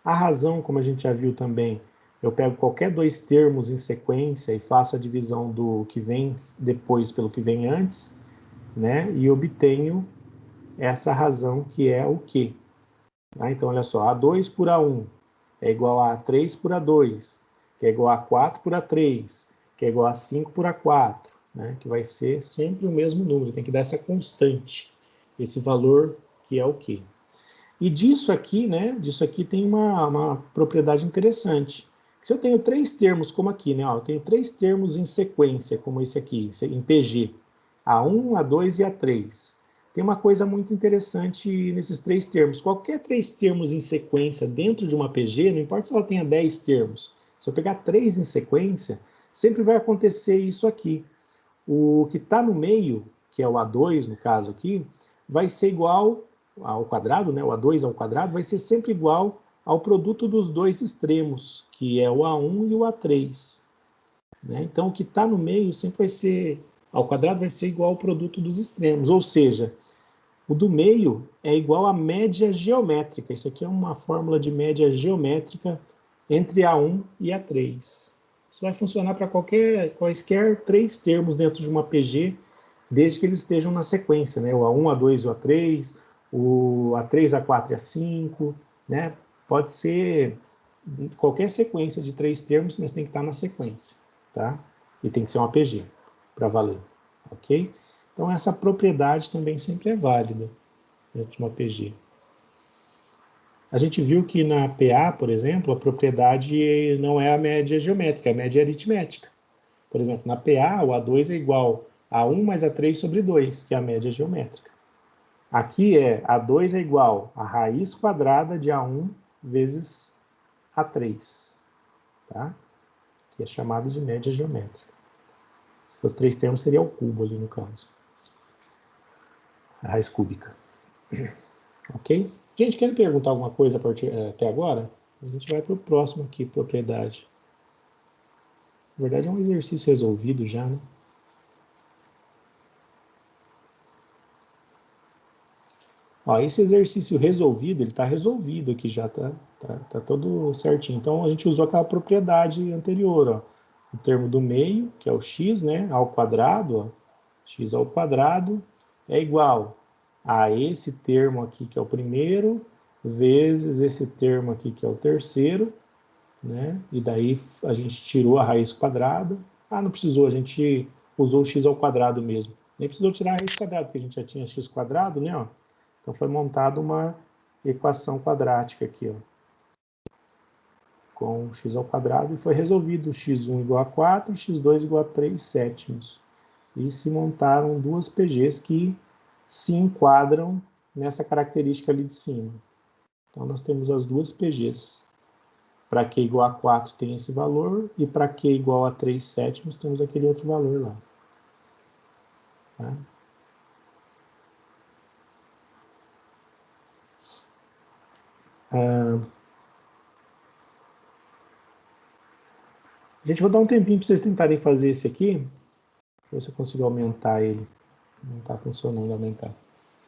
A razão, como a gente já viu também, eu pego qualquer dois termos em sequência e faço a divisão do que vem depois pelo que vem antes, né? E obtenho essa razão que é o Q. Tá? Então, olha só, A2 por A1 é igual a A3 por A2, que é igual a A4 por A3, que é igual a 5 por A4, né? Que vai ser sempre o mesmo número, tem que dar essa constante, esse valor que é o Q. E disso aqui, né, disso aqui tem uma propriedade interessante. Se eu tenho três termos, como aqui, né, ó, eu tenho três termos em sequência, como esse aqui, em PG, A1, A2 e A3. Tem uma coisa muito interessante nesses três termos. Qualquer três termos em sequência dentro de uma PG, não importa se ela tenha 10 termos, se eu pegar três em sequência, sempre vai acontecer isso aqui. O que está no meio, que é o A2, no caso aqui, vai ser igual ao quadrado, né? O A2 ao quadrado vai ser sempre igual ao produto dos dois extremos, que é o A1 e o A3. Né? Então, o que está no meio sempre vai ser, ao quadrado vai ser igual ao produto dos extremos, ou seja, o do meio é igual à média geométrica. Isso aqui é uma fórmula de média geométrica entre A1 e A3. Isso vai funcionar para quaisquer três termos dentro de uma PG, desde que eles estejam na sequência, né? O A1, A2 e o A3, o A3, A4 e A5, né? Pode ser qualquer sequência de três termos, mas tem que estar na sequência, tá? E tem que ser uma PG para valer, ok? Então essa propriedade também sempre é válida dentro de uma PG. A gente viu que na PA, por exemplo, a propriedade não é a média geométrica, é a média aritmética. Por exemplo, na PA, o A2 é igual a 1 mais A3 sobre 2, que é a média geométrica. Aqui A2 é igual a raiz quadrada de A1 vezes A3. Tá? que é chamada de média geométrica. Se fosse 3 termos, seria o cubo ali no caso. A raiz cúbica. Ok? Gente, querem perguntar alguma coisa até agora? A gente vai para o próximo aqui, propriedade. Na verdade, é um exercício resolvido já, né? Ó, esse exercício resolvido, ele está resolvido aqui já, tá todo certinho. Então, a gente usou aquela propriedade anterior, ó. O termo do meio, que é o x, né, ao quadrado, ó, x ao quadrado, é igual a esse termo aqui, que é o primeiro, vezes esse termo aqui, que é o terceiro, né? E daí a gente tirou a raiz quadrada. Ah, não precisou, a gente usou o x ao quadrado mesmo. Nem precisou tirar a raiz quadrada, porque a gente já tinha x quadrado, né? Ó. Então foi montada uma equação quadrática aqui, ó, com x ao quadrado, e foi resolvido x1 igual a 4, x2 igual a 3 sétimos. E se montaram duas PGs que se enquadram nessa característica ali de cima. Então nós temos as duas PGs. Para q igual a 4 tem esse valor, e para q igual a 3 sétimos temos aquele outro valor lá. Tá? Gente, vou dar um tempinho para vocês tentarem fazer esse aqui. Deixa eu ver se eu consigo aumentar ele. Não está funcionando aumentar.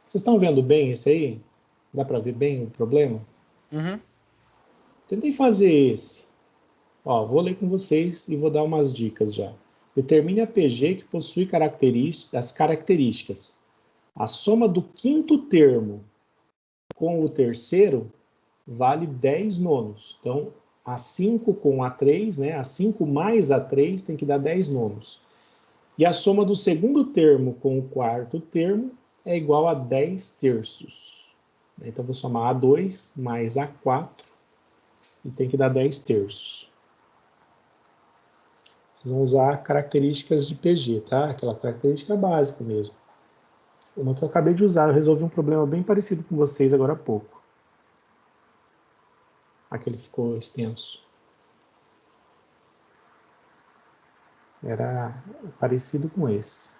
Vocês estão vendo bem esse aí? Dá para ver bem o problema? Uhum. Tentei fazer esse. Ó, vou ler com vocês e vou dar umas dicas já. Determine a PG que possui as características. A soma do quinto termo com o terceiro vale 10 nonos. Então, A5 com A3, né? A5 mais A3 tem que dar 10 nonos. E a soma do segundo termo com o quarto termo é igual a 10 terços. Então, vou somar A2 mais A4 e tem que dar 10 terços. Vocês vão usar características de PG, tá? Aquela característica básica mesmo. Uma que eu acabei de usar, eu resolvi um problema bem parecido com vocês agora há pouco. Aquele ficou extenso. Era parecido com esse.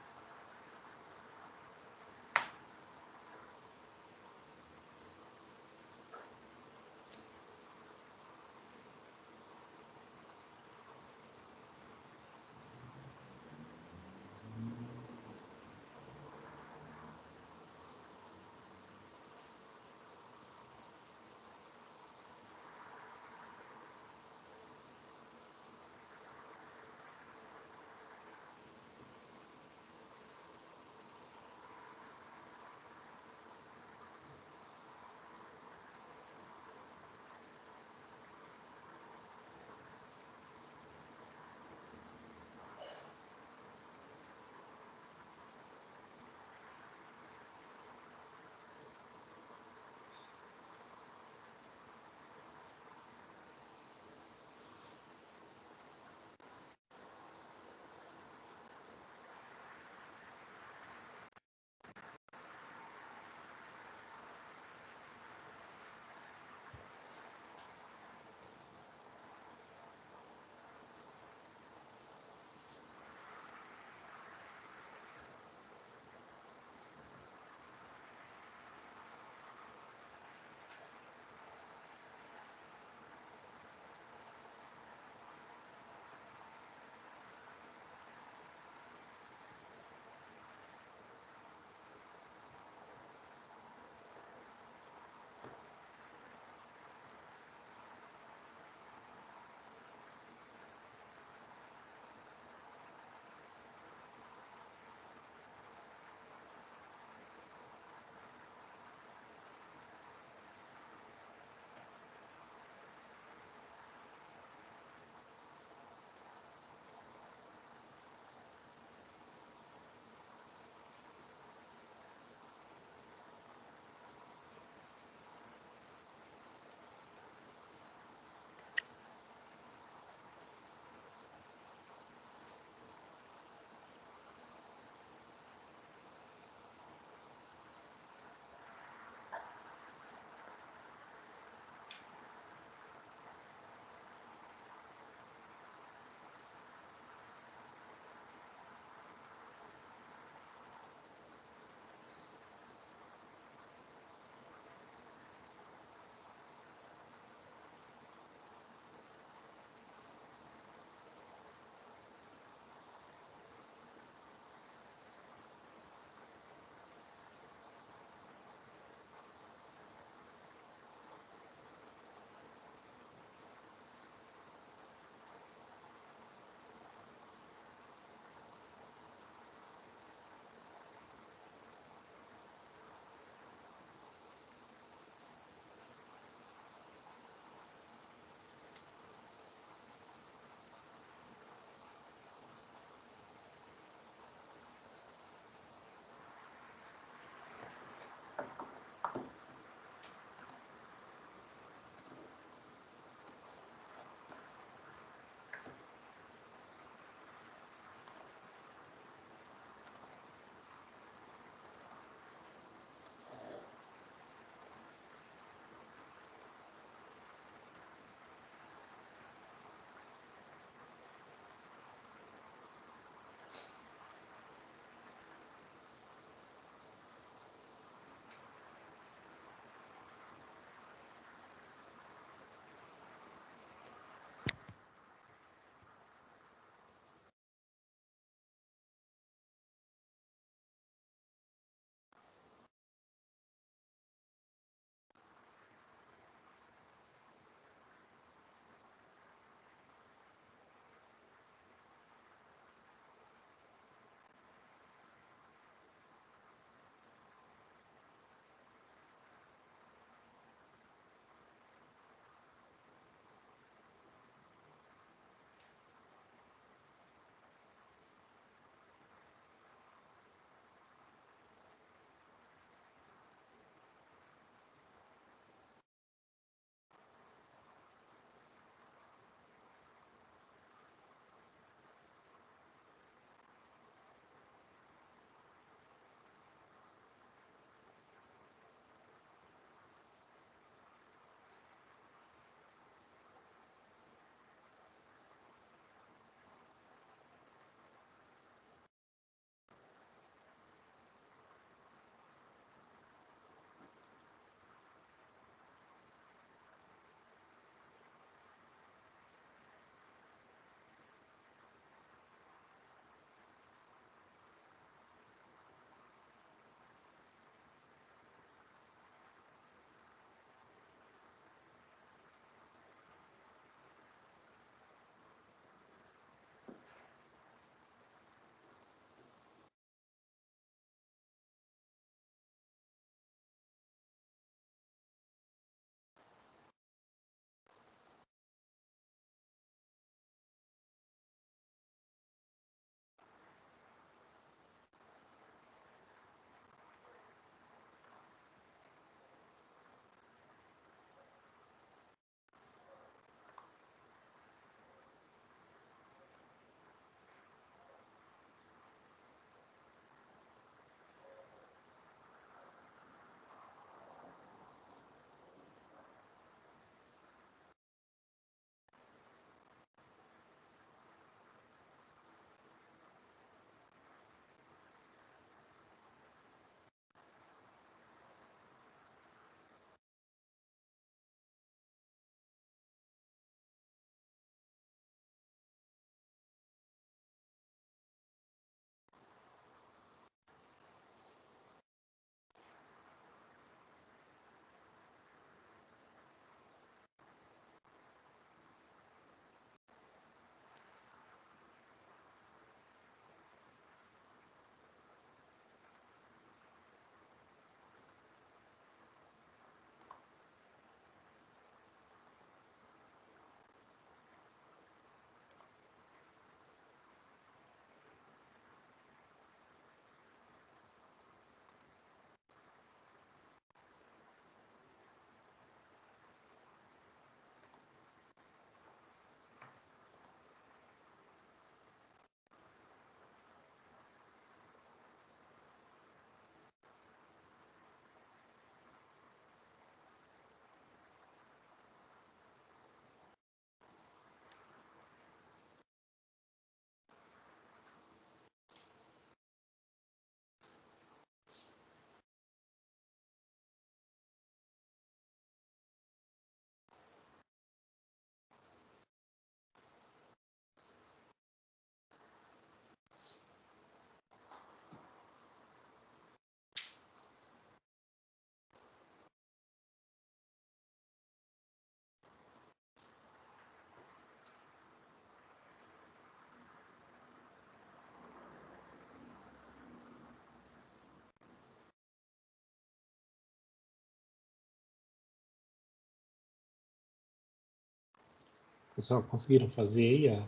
Pessoal, conseguiram fazer aí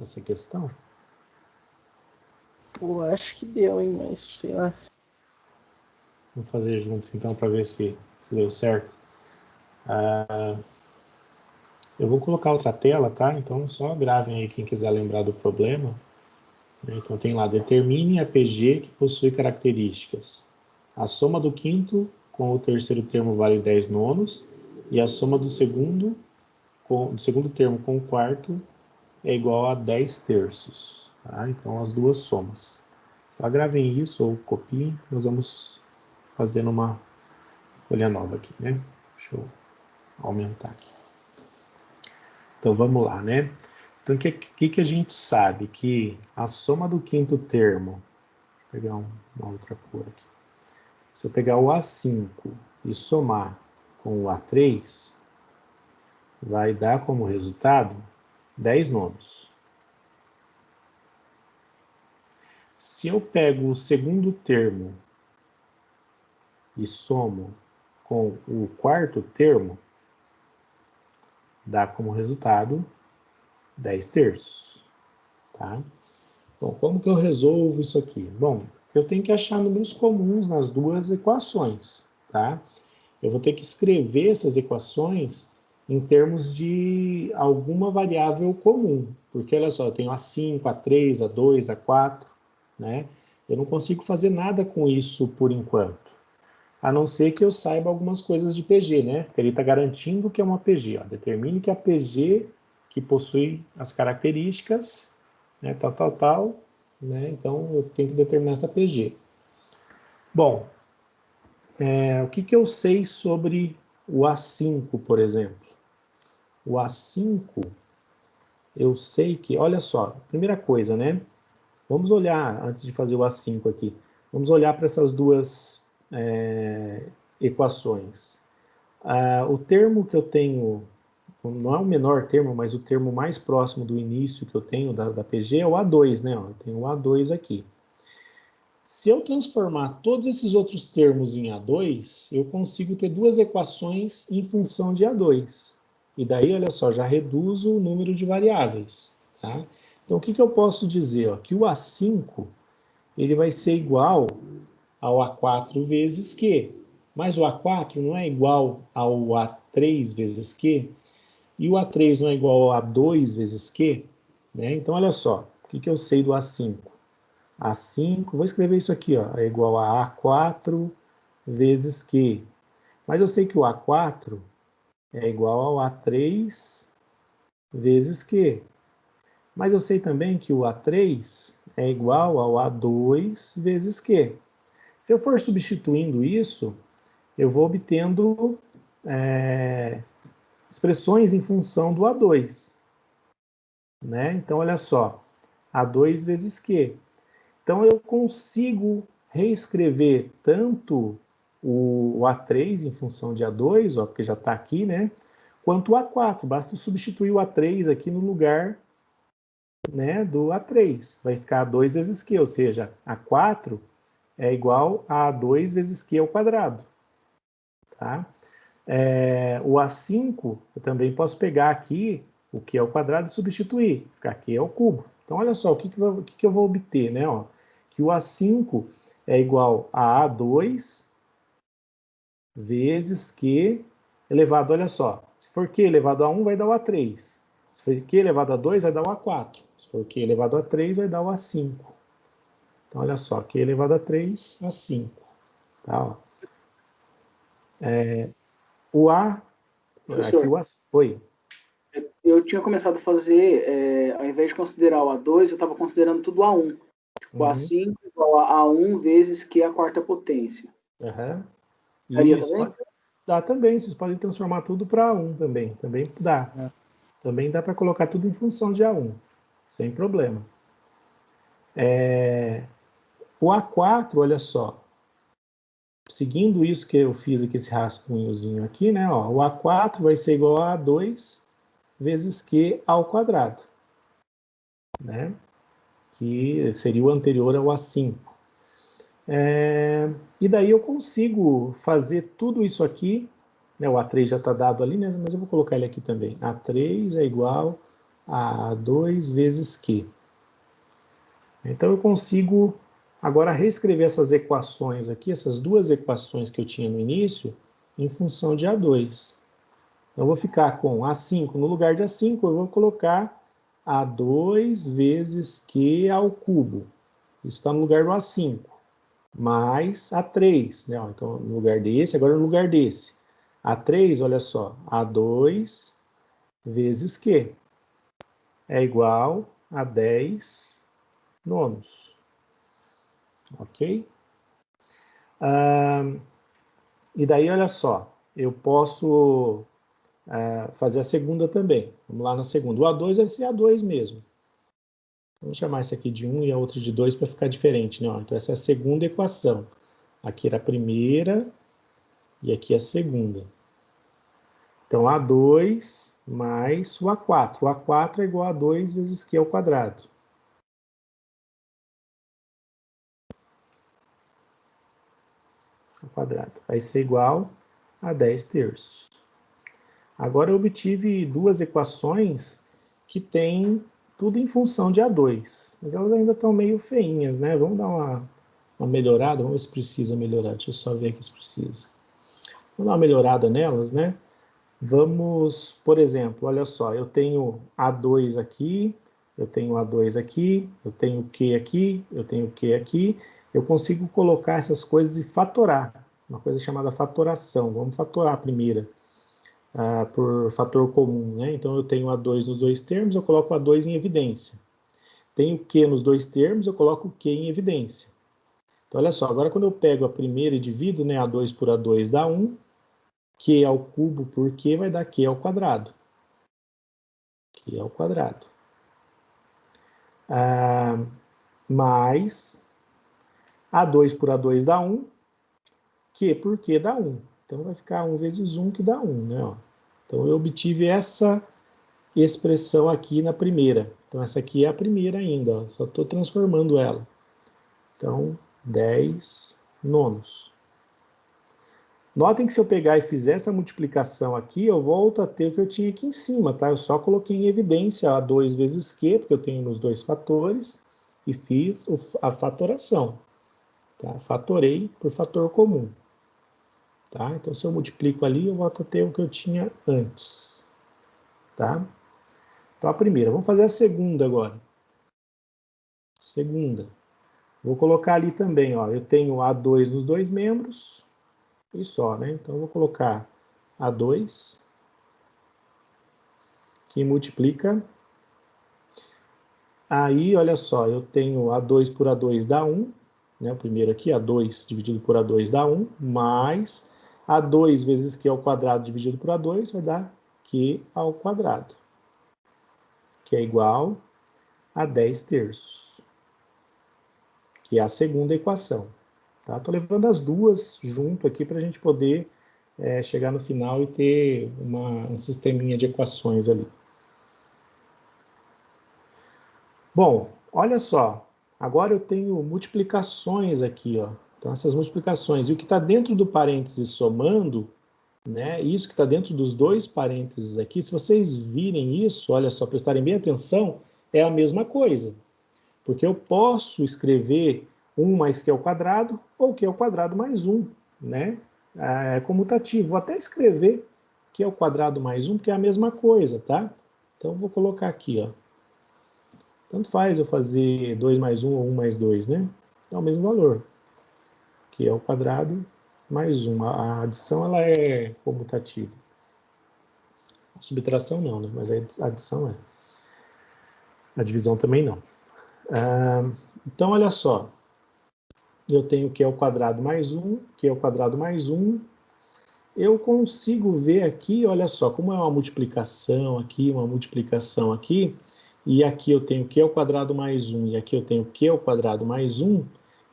essa questão? Eu acho que deu, hein, mas sei lá. Vamos fazer juntos então para ver se deu certo. Eu vou colocar outra tela, tá? Então só gravem aí quem quiser lembrar do problema. Então tem lá, determine a PG que possui características. A soma do quinto com o terceiro termo vale 10 nonos, e a soma do segundo termo com o quarto é igual a 10 terços. Tá? Então as duas somas. Só gravem isso ou copiem, nós vamos fazer numa folha nova aqui, né? Deixa eu aumentar aqui. Então vamos lá, né? Então o que a gente sabe? Que a soma do quinto termo, vou pegar uma outra cor aqui. Se eu pegar o A5 e somar com o A3, vai dar como resultado 10 nonos. Se eu pego o segundo termo e somo com o quarto termo, dá como resultado 10 terços. Tá? Bom, como que eu resolvo isso aqui? Bom, eu tenho que achar números comuns nas duas equações. Tá? Eu vou ter que escrever essas equações em termos de alguma variável comum. Porque, olha só, eu tenho A5, A3, A2, A4, né? Eu não consigo fazer nada com isso por enquanto. A não ser que eu saiba algumas coisas de PG, né? Porque ele está garantindo que é uma PG. Ó. Determine que a PG que possui as características, né? Tal, né? Então, eu tenho que determinar essa PG. Bom, o que eu sei sobre o A5, por exemplo? O A5, eu sei que, olha só, primeira coisa, né? Vamos olhar, antes de fazer o A5 aqui, vamos olhar para essas duas equações. O termo que eu tenho, não é o menor termo, mas o termo mais próximo do início que eu tenho da PG é o A2, né? Eu tenho o A2 aqui. Se eu transformar todos esses outros termos em A2, eu consigo ter duas equações em função de A2. E daí, olha só, já reduzo o número de variáveis. Tá? Então, o que eu posso dizer? Ó, que o A5 ele vai ser igual ao A4 vezes Q. Mas o A4 não é igual ao A3 vezes Q. E o A3 não é igual ao A2 vezes Q. Né? Então, olha só, o que eu sei do A5? A5, vou escrever isso aqui, ó, é igual a A4 vezes Q. Mas eu sei que o A4 é igual ao A3 vezes Q. Mas eu sei também que o A3 é igual ao A2 vezes Q. Se eu for substituindo isso, eu vou obtendo expressões em função do A2. Né? Então, olha só, A2 vezes Q. Então, eu consigo reescrever tanto o A3 em função de A2, ó, porque já está aqui, né? Quanto o A4. Basta substituir o A3 aqui no lugar, né, do A3. Vai ficar A2 vezes Q, ou seja, A4 é igual a A2 vezes Q ao quadrado. Tá? O A5, eu também posso pegar aqui o Q ao quadrado e substituir. Ficar Q ao cubo. Então, olha só, o que eu vou obter, né? Ó, que o A5 é igual a A2 vezes Q elevado, olha só, se for Q elevado a 1, vai dar o A3. Se for Q elevado a 2, vai dar o A4. Se for Q elevado a 3, vai dar o A5. Então, olha só, Q elevado a 3, A5. Tá, ó. O A... Professor, aqui o A... Oi. eu tinha começado a fazer, ao invés de considerar o A2, eu estava considerando tudo A1. Tipo, A5 igual a A1 vezes Q a quarta potência. Uhum. Daria Isso, também? dá também, vocês podem transformar tudo para A1 também. Também dá. Também dá para colocar tudo em função de A1, sem problema. O A4, olha só, seguindo isso que eu fiz aqui, esse rascunhozinho aqui, né? Ó, o A4 vai ser igual a A2 vezes Q ao quadrado, né? Que seria o anterior ao A5. E daí eu consigo fazer tudo isso aqui né? O A3 já está dado ali, né? Mas eu vou colocar ele aqui também. A3 é igual a A2 vezes Q. Então, eu consigo agora reescrever essas equações aqui, essas duas equações que eu tinha no início, em função de A2. Então, eu vou ficar com A5, no lugar de A5, eu vou colocar A2 vezes Q ao cubo. Isso está no lugar do A5. Mais A3, né? Então, no lugar desse, agora no lugar desse. A3, olha só, A2 vezes Q é igual a 10 nonos. Ok? E daí, olha só, eu posso fazer a segunda também. Vamos lá na segunda. O A2 vai ser A2 mesmo. Vamos chamar esse aqui de 1 e a outra de 2 para ficar diferente, né? Então, essa é a segunda equação. Aqui era a primeira e aqui a segunda. Então, A2 mais o A4. O A4 é igual a 2 vezes Q ao quadrado. Ao quadrado. Vai ser igual a 10 terços. Agora eu obtive duas equações que têm tudo em função de A2. Mas elas ainda estão meio feinhas, né? Vamos dar uma melhorada. Vamos ver se precisa melhorar. Deixa eu só ver aqui se precisa. Vamos dar uma melhorada nelas, né? Vamos, por exemplo, olha só, eu tenho A2 aqui, eu tenho A2 aqui, eu tenho Q aqui, eu tenho Q aqui. Eu consigo colocar essas coisas e fatorar, uma coisa chamada fatoração. Vamos fatorar a primeira, por fator comum, né? Então, eu tenho A2 nos dois termos, eu coloco A2 em evidência. Tenho Q nos dois termos, eu coloco Q em evidência. Então, olha só, agora quando eu pego a primeira e divido, né, A2 por A2 dá 1, Q ao cubo por Q vai dar Q ao quadrado. Q ao quadrado. Mais A2 por A2 dá 1, Q por Q dá 1. Então, vai ficar 1 vezes 1 que dá 1, né? Ó. Então, eu obtive essa expressão aqui na primeira. Então, essa aqui é a primeira ainda, ó. Só estou transformando ela. Então, 10 nonos. Notem que se eu pegar e fizer essa multiplicação aqui, eu volto a ter o que eu tinha aqui em cima, tá? Eu só coloquei em evidência A2 vezes Q, porque eu tenho nos dois fatores, e fiz a fatoração. Tá? Fatorei por fator comum. Tá? Então, se eu multiplico ali, eu volto a ter o que eu tinha antes. Tá? Então, a primeira. Vamos fazer a segunda agora. Segunda. Vou colocar ali também, ó. Eu tenho A2 nos dois membros. E só, né? Então, eu vou colocar A2, que multiplica. Aí, olha só, eu tenho A2 por A2 dá 1, né? O primeiro aqui, A2 dividido por A2 dá 1, mais A2 vezes Q ao quadrado dividido por A2 vai dar Q ao quadrado, que é igual a 10 terços, que é a segunda equação. Tá? Tô levando as duas junto aqui para a gente poder chegar no final e ter um sisteminha de equações ali. Bom, olha só, agora eu tenho multiplicações aqui, ó. Então essas multiplicações, e o que está dentro do parênteses somando, né, isso que está dentro dos dois parênteses aqui, se vocês virem isso, olha só, prestarem bem atenção, é a mesma coisa. Porque eu posso escrever 1 mais Q ao quadrado, ou Q ao quadrado mais 1, né? É comutativo. Vou até escrever Q ao quadrado mais 1, porque é a mesma coisa, tá? Então, eu vou colocar aqui, ó. Tanto faz eu fazer 2 mais 1 ou 1 mais 2, né? É o mesmo valor. Q ao quadrado mais 1. A adição, ela é comutativa. A subtração não, né? Mas a adição é. A divisão também não. Então, olha só. Eu tenho Q ao quadrado mais 1, Q ao quadrado mais 1. Eu consigo ver aqui, olha só, como é uma multiplicação aqui, e aqui eu tenho Q ao quadrado mais 1, e aqui eu tenho Q ao quadrado mais 1,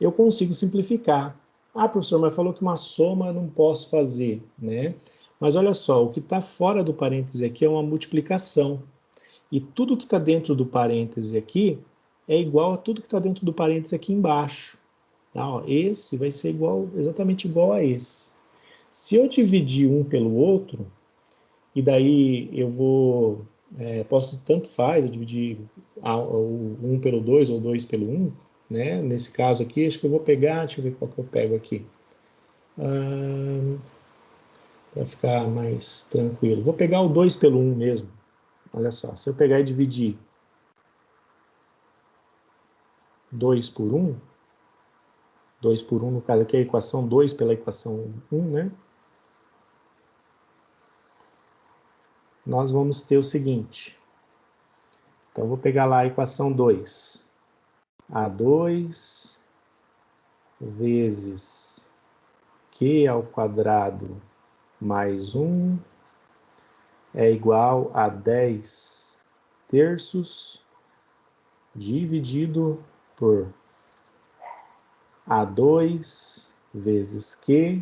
eu consigo simplificar. Ah, professor, mas falou que uma soma eu não posso fazer, né? Mas olha só, o que está fora do parêntese aqui é uma multiplicação. E tudo que está dentro do parêntese aqui é igual a tudo que está dentro do parêntese aqui embaixo. Tá, ó, esse vai ser exatamente igual a esse. Se eu dividir um pelo outro, e daí eu vou, posso, tanto faz, eu dividir o 1 pelo 2 ou 2 pelo 1, né? Nesse caso aqui, acho que eu vou pegar, deixa eu ver qual que eu pego aqui. Para ficar mais tranquilo. Vou pegar o 2 pelo 1 mesmo. Olha só, se eu pegar e dividir 2 por 1, 2 por 1, no caso aqui é a equação 2 pela equação 1, né? Nós vamos ter o seguinte. Então, eu vou pegar lá a equação 2. A2 vezes Q ao quadrado mais 1 é igual a 10 terços dividido por A2 vezes Q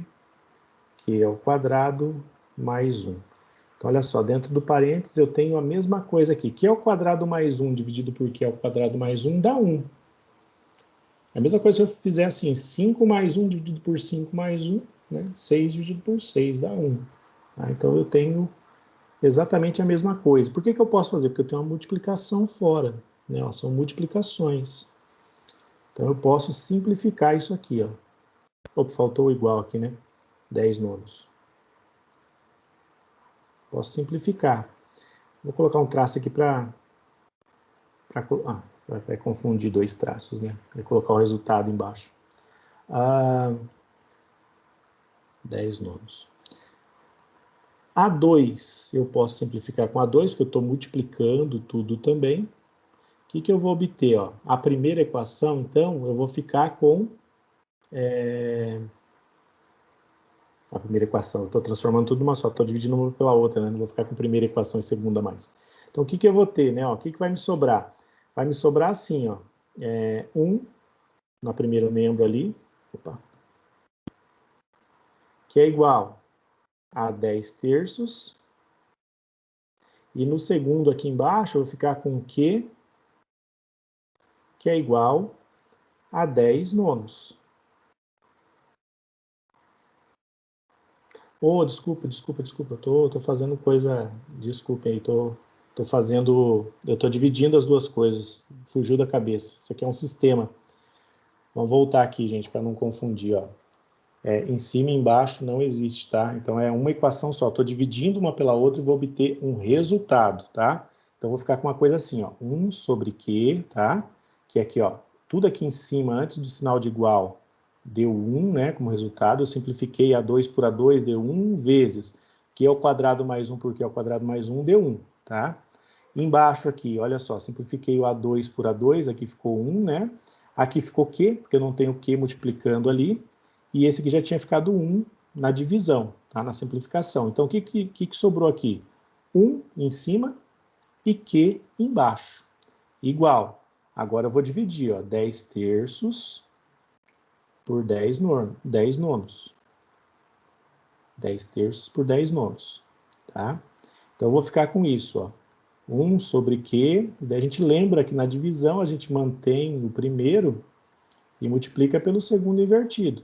ao quadrado mais 1. Então, olha só, dentro do parênteses eu tenho a mesma coisa aqui. Q ao quadrado mais 1 dividido por Q ao quadrado mais 1 dá 1. A mesma coisa se eu fizer assim, 5 mais 1 dividido por 5 mais 1, né? 6 dividido por 6 dá 1. Tá? Então, eu tenho exatamente a mesma coisa. Por que eu posso fazer? Porque eu tenho uma multiplicação fora, né? Ó, são multiplicações. Então, eu posso simplificar isso aqui, ó. Opa, faltou o igual aqui, né? 10 nonos. Posso simplificar. Vou colocar um traço aqui para... vai confundir dois traços, né? Vou colocar o resultado embaixo. 10 nonos. A2 eu posso simplificar com A2, porque eu estou multiplicando tudo também. O que eu vou obter? Ó? A primeira equação, então, eu vou ficar com... A primeira equação, eu estou transformando tudo numa só, estou dividindo uma pela outra, né? Não vou ficar com primeira equação e segunda mais. Então, o que eu vou ter, né? O que vai me sobrar? Vai me sobrar assim, ó, 1 no primeiro membro ali, que é igual a 10 terços, e no segundo aqui embaixo eu vou ficar com Q, que é igual a 10 nonos. Oh, desculpa, eu tô fazendo coisa, desculpa aí, tô fazendo, eu tô dividindo as duas coisas, fugiu da cabeça, isso aqui é um sistema. Vamos voltar aqui, gente, para não confundir, ó. Em cima e embaixo não existe, tá? Então é uma equação só, estou dividindo uma pela outra e vou obter um resultado, tá? Então vou ficar com uma coisa assim, ó, 1 sobre Q, tá? Que é aqui, ó, tudo aqui em cima, antes do sinal de igual, deu 1, né, como resultado. Eu simplifiquei A2 por A2, deu 1 vezes Q ao quadrado mais 1 por Q ao quadrado mais 1, deu 1, tá? Embaixo aqui, olha só, simplifiquei o A2 por A2, aqui ficou 1, né? Aqui ficou Q, porque eu não tenho Q multiplicando ali. E esse aqui já tinha ficado 1 na divisão, tá? Na simplificação. Então, o que sobrou aqui? 1 em cima e Q embaixo. Igual. Agora eu vou dividir, ó, 10 terços por 10 nonos. 10 terços por 10 nonos, tá? Então, eu vou ficar com isso, ó. 1 sobre Q, e daí a gente lembra que na divisão a gente mantém o primeiro e multiplica pelo segundo invertido.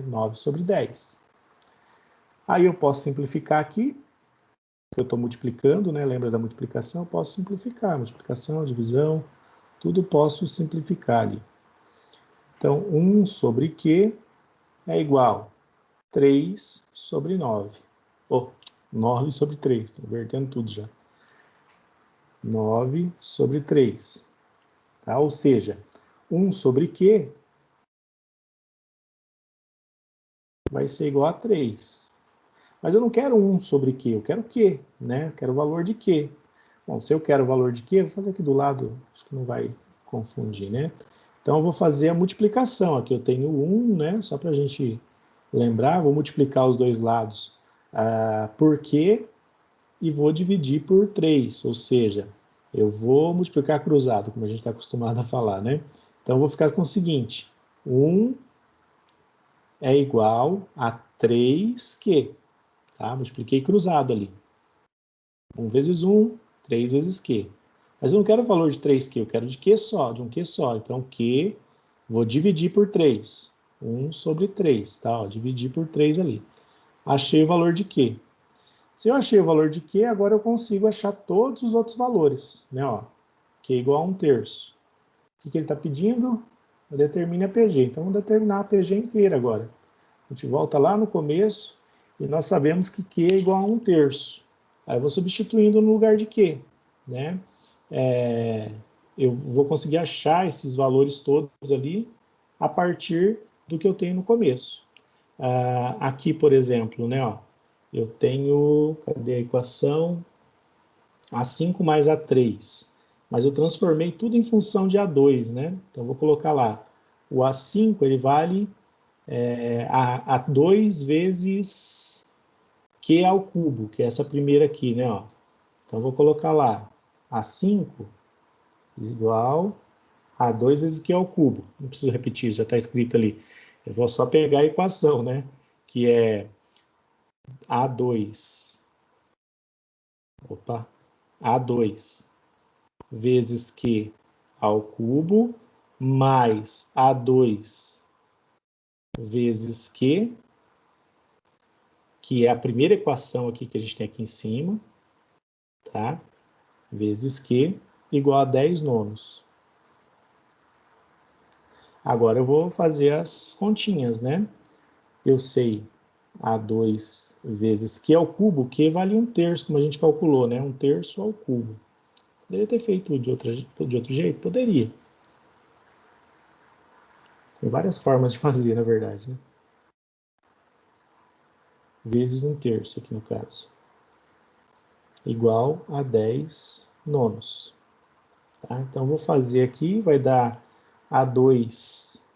9 sobre 10. Aí eu posso simplificar aqui, porque eu estou multiplicando, né? Lembra da multiplicação? Eu posso simplificar. Multiplicação, divisão, tudo posso simplificar ali. Então, 1 sobre Q é igual a 3 sobre 9. 9 sobre 3, estou invertendo tudo já. 9 sobre 3. Tá? Ou seja, 1 sobre Q vai ser igual a 3. Mas eu não quero 1 sobre Q, eu quero Q, né? Eu quero o valor de Q. Bom, se eu quero o valor de Q, eu vou fazer aqui do lado, acho que não vai confundir, né? Então, eu vou fazer a multiplicação. Aqui eu tenho 1, né? Só para a gente lembrar, vou multiplicar os dois lados por Q e vou dividir por 3, ou seja, eu vou multiplicar cruzado, como a gente está acostumado a falar, né? Então, eu vou ficar com o seguinte, 1 é igual a 3Q. Tá? Multipliquei cruzado ali. 1 vezes 1, 3 vezes Q. Mas eu não quero o valor de 3Q, eu quero de Q só, de um Q só. Então, Q, vou dividir por 3. 1 sobre 3, tá? Ó, dividir por 3 ali. Achei o valor de Q. Se eu achei o valor de Q, agora eu consigo achar todos os outros valores, né? Ó, Q igual a 1/3. O que ele está pedindo? Determine a PG. Então, vamos determinar a PG inteira agora. A gente volta lá no começo e nós sabemos que Q é igual a 1/3. Aí eu vou substituindo no lugar de Q, né? Eu vou conseguir achar esses valores todos ali a partir do que eu tenho no começo. Aqui, por exemplo, né, ó, eu tenho, cadê a equação? A5 mais A3. Mas eu transformei tudo em função de A2, né? Então, eu vou colocar lá. O A5, ele vale A2 vezes Q ao cubo, que é essa primeira aqui, né? Ó. Então, eu vou colocar lá A5 igual a 2 vezes Q ao cubo. Não preciso repetir, já está escrito ali. Eu vou só pegar a equação, né? Que é A2 vezes Q ao cubo mais A2 vezes Q, que é a primeira equação aqui que a gente tem aqui em cima, tá? Vezes Q igual a 10 nonos. Agora eu vou fazer as continhas, né? Eu sei A2 vezes Q ao cubo, Q vale 1/3, como a gente calculou, né? 1/3 ao cubo. Poderia ter feito de outro jeito? Poderia. Tem várias formas de fazer, na verdade, né? Vezes 1/3 aqui no caso. Igual a 10 nonos. Tá? Então, vou fazer aqui, vai dar A2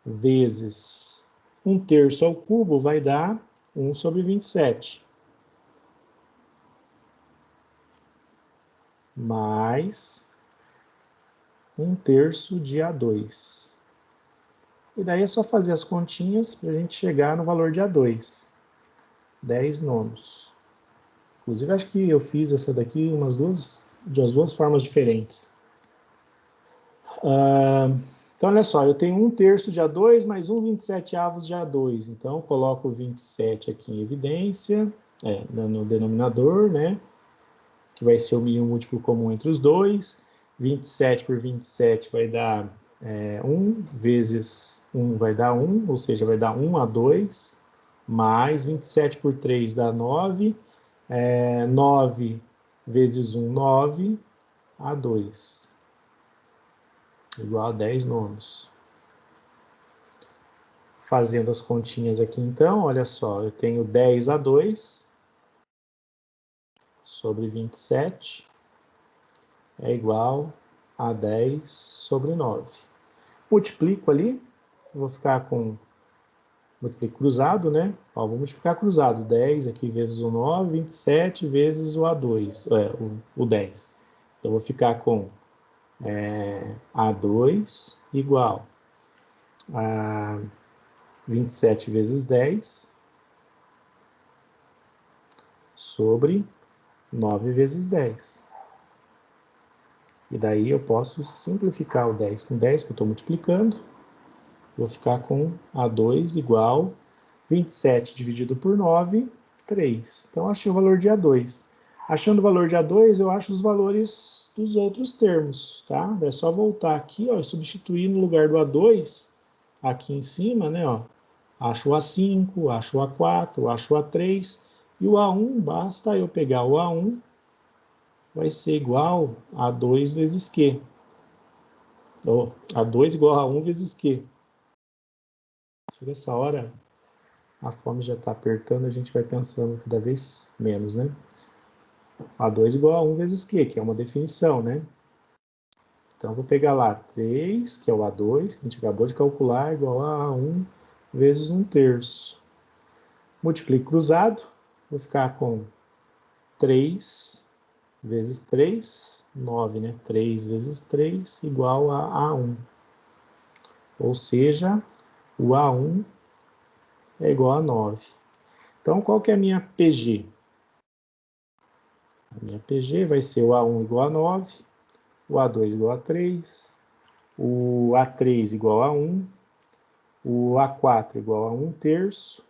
vezes 1/3 ao cubo, vai dar 1 sobre 27. Mais 1/3 de A2. E daí é só fazer as continhas para a gente chegar no valor de A2. 10 nonos. Inclusive, acho que eu fiz essa daqui de umas duas formas diferentes. Então, olha só, eu tenho 1/3 de A2 mais 1/27 de A2. Então, eu coloco o 27 aqui em evidência, no denominador, né? Que vai ser o mínimo múltiplo comum entre os dois. 27 por 27 vai dar 1, vezes 1 vai dar 1, ou seja, vai dar 1A2, mais 27 por 3 dá 9, 9 vezes 1, 9, A2, igual a 10 nonos. Fazendo as continhas aqui então, olha só, eu tenho 10A2 sobre 27 é igual a 10 sobre 9. Multiplico ali, vou ficar com multiplico cruzado, né? Ó, vou multiplicar cruzado, 10 aqui vezes o 9, 27 vezes o A2, o 10. Então, vou ficar com A2 igual a 27 vezes 10 sobre 9 vezes 10. E daí eu posso simplificar o 10 com 10, que eu estou multiplicando. Vou ficar com A2 igual 27 dividido por 9, 3. Então, achei o valor de A2. Achando o valor de A2, eu acho os valores dos outros termos, tá? É só voltar aqui, ó, e substituir no lugar do A2, aqui em cima, né, ó. Acho o A5, acho o A4, acho o A3, e o A1, basta eu pegar o A1, vai ser igual a 2 vezes Q. Ou A2 igual a 1 vezes Q. Chega essa hora, a fome já está apertando, a gente vai pensando cada vez menos, né? A2 igual a 1 vezes Q, que é uma definição, né? Então, vou pegar lá 3, que é o A2, que a gente acabou de calcular, igual a 1 vezes 1/3. Multiplico cruzado, vou ficar com 3 vezes 3, 9, né? 3 vezes 3 igual a A1. Ou seja, o A1 é igual a 9. Então, qual que é a minha PG? A minha PG vai ser o A1 igual a 9, o A2 igual a 3, o A3 igual a 1, O A4 igual a 1/3.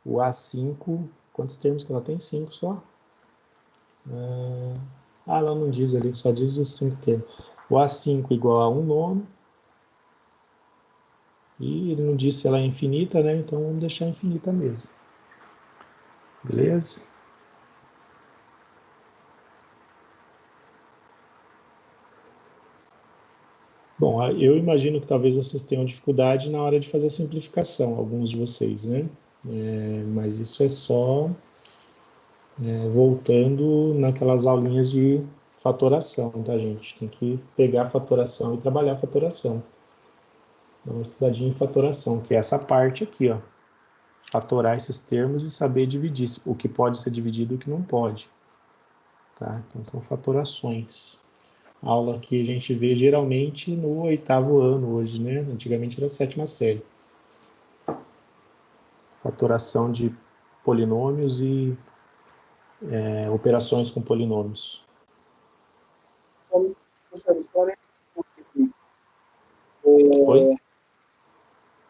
O A5, quantos termos que ela tem? 5 só. Ela não diz ali, só diz os 5 termos. O A5 igual a 1/9. E ele não disse se ela é infinita, né? Então vamos deixar infinita mesmo. Beleza? Bom, eu imagino que talvez vocês tenham dificuldade na hora de fazer a simplificação, alguns de vocês, né? Mas isso é só voltando naquelas aulinhas de fatoração, tá, gente? Tem que pegar a fatoração e trabalhar a fatoração. Dá uma estudadinha em fatoração, que é essa parte aqui, ó. Fatorar esses termos e saber dividir o que pode ser dividido e o que não pode. Tá? Então, são fatorações. Aula que a gente vê geralmente no 8º ano hoje, né? Antigamente era a 7ª série. Fatoração de polinômios e operações com polinômios. Oi?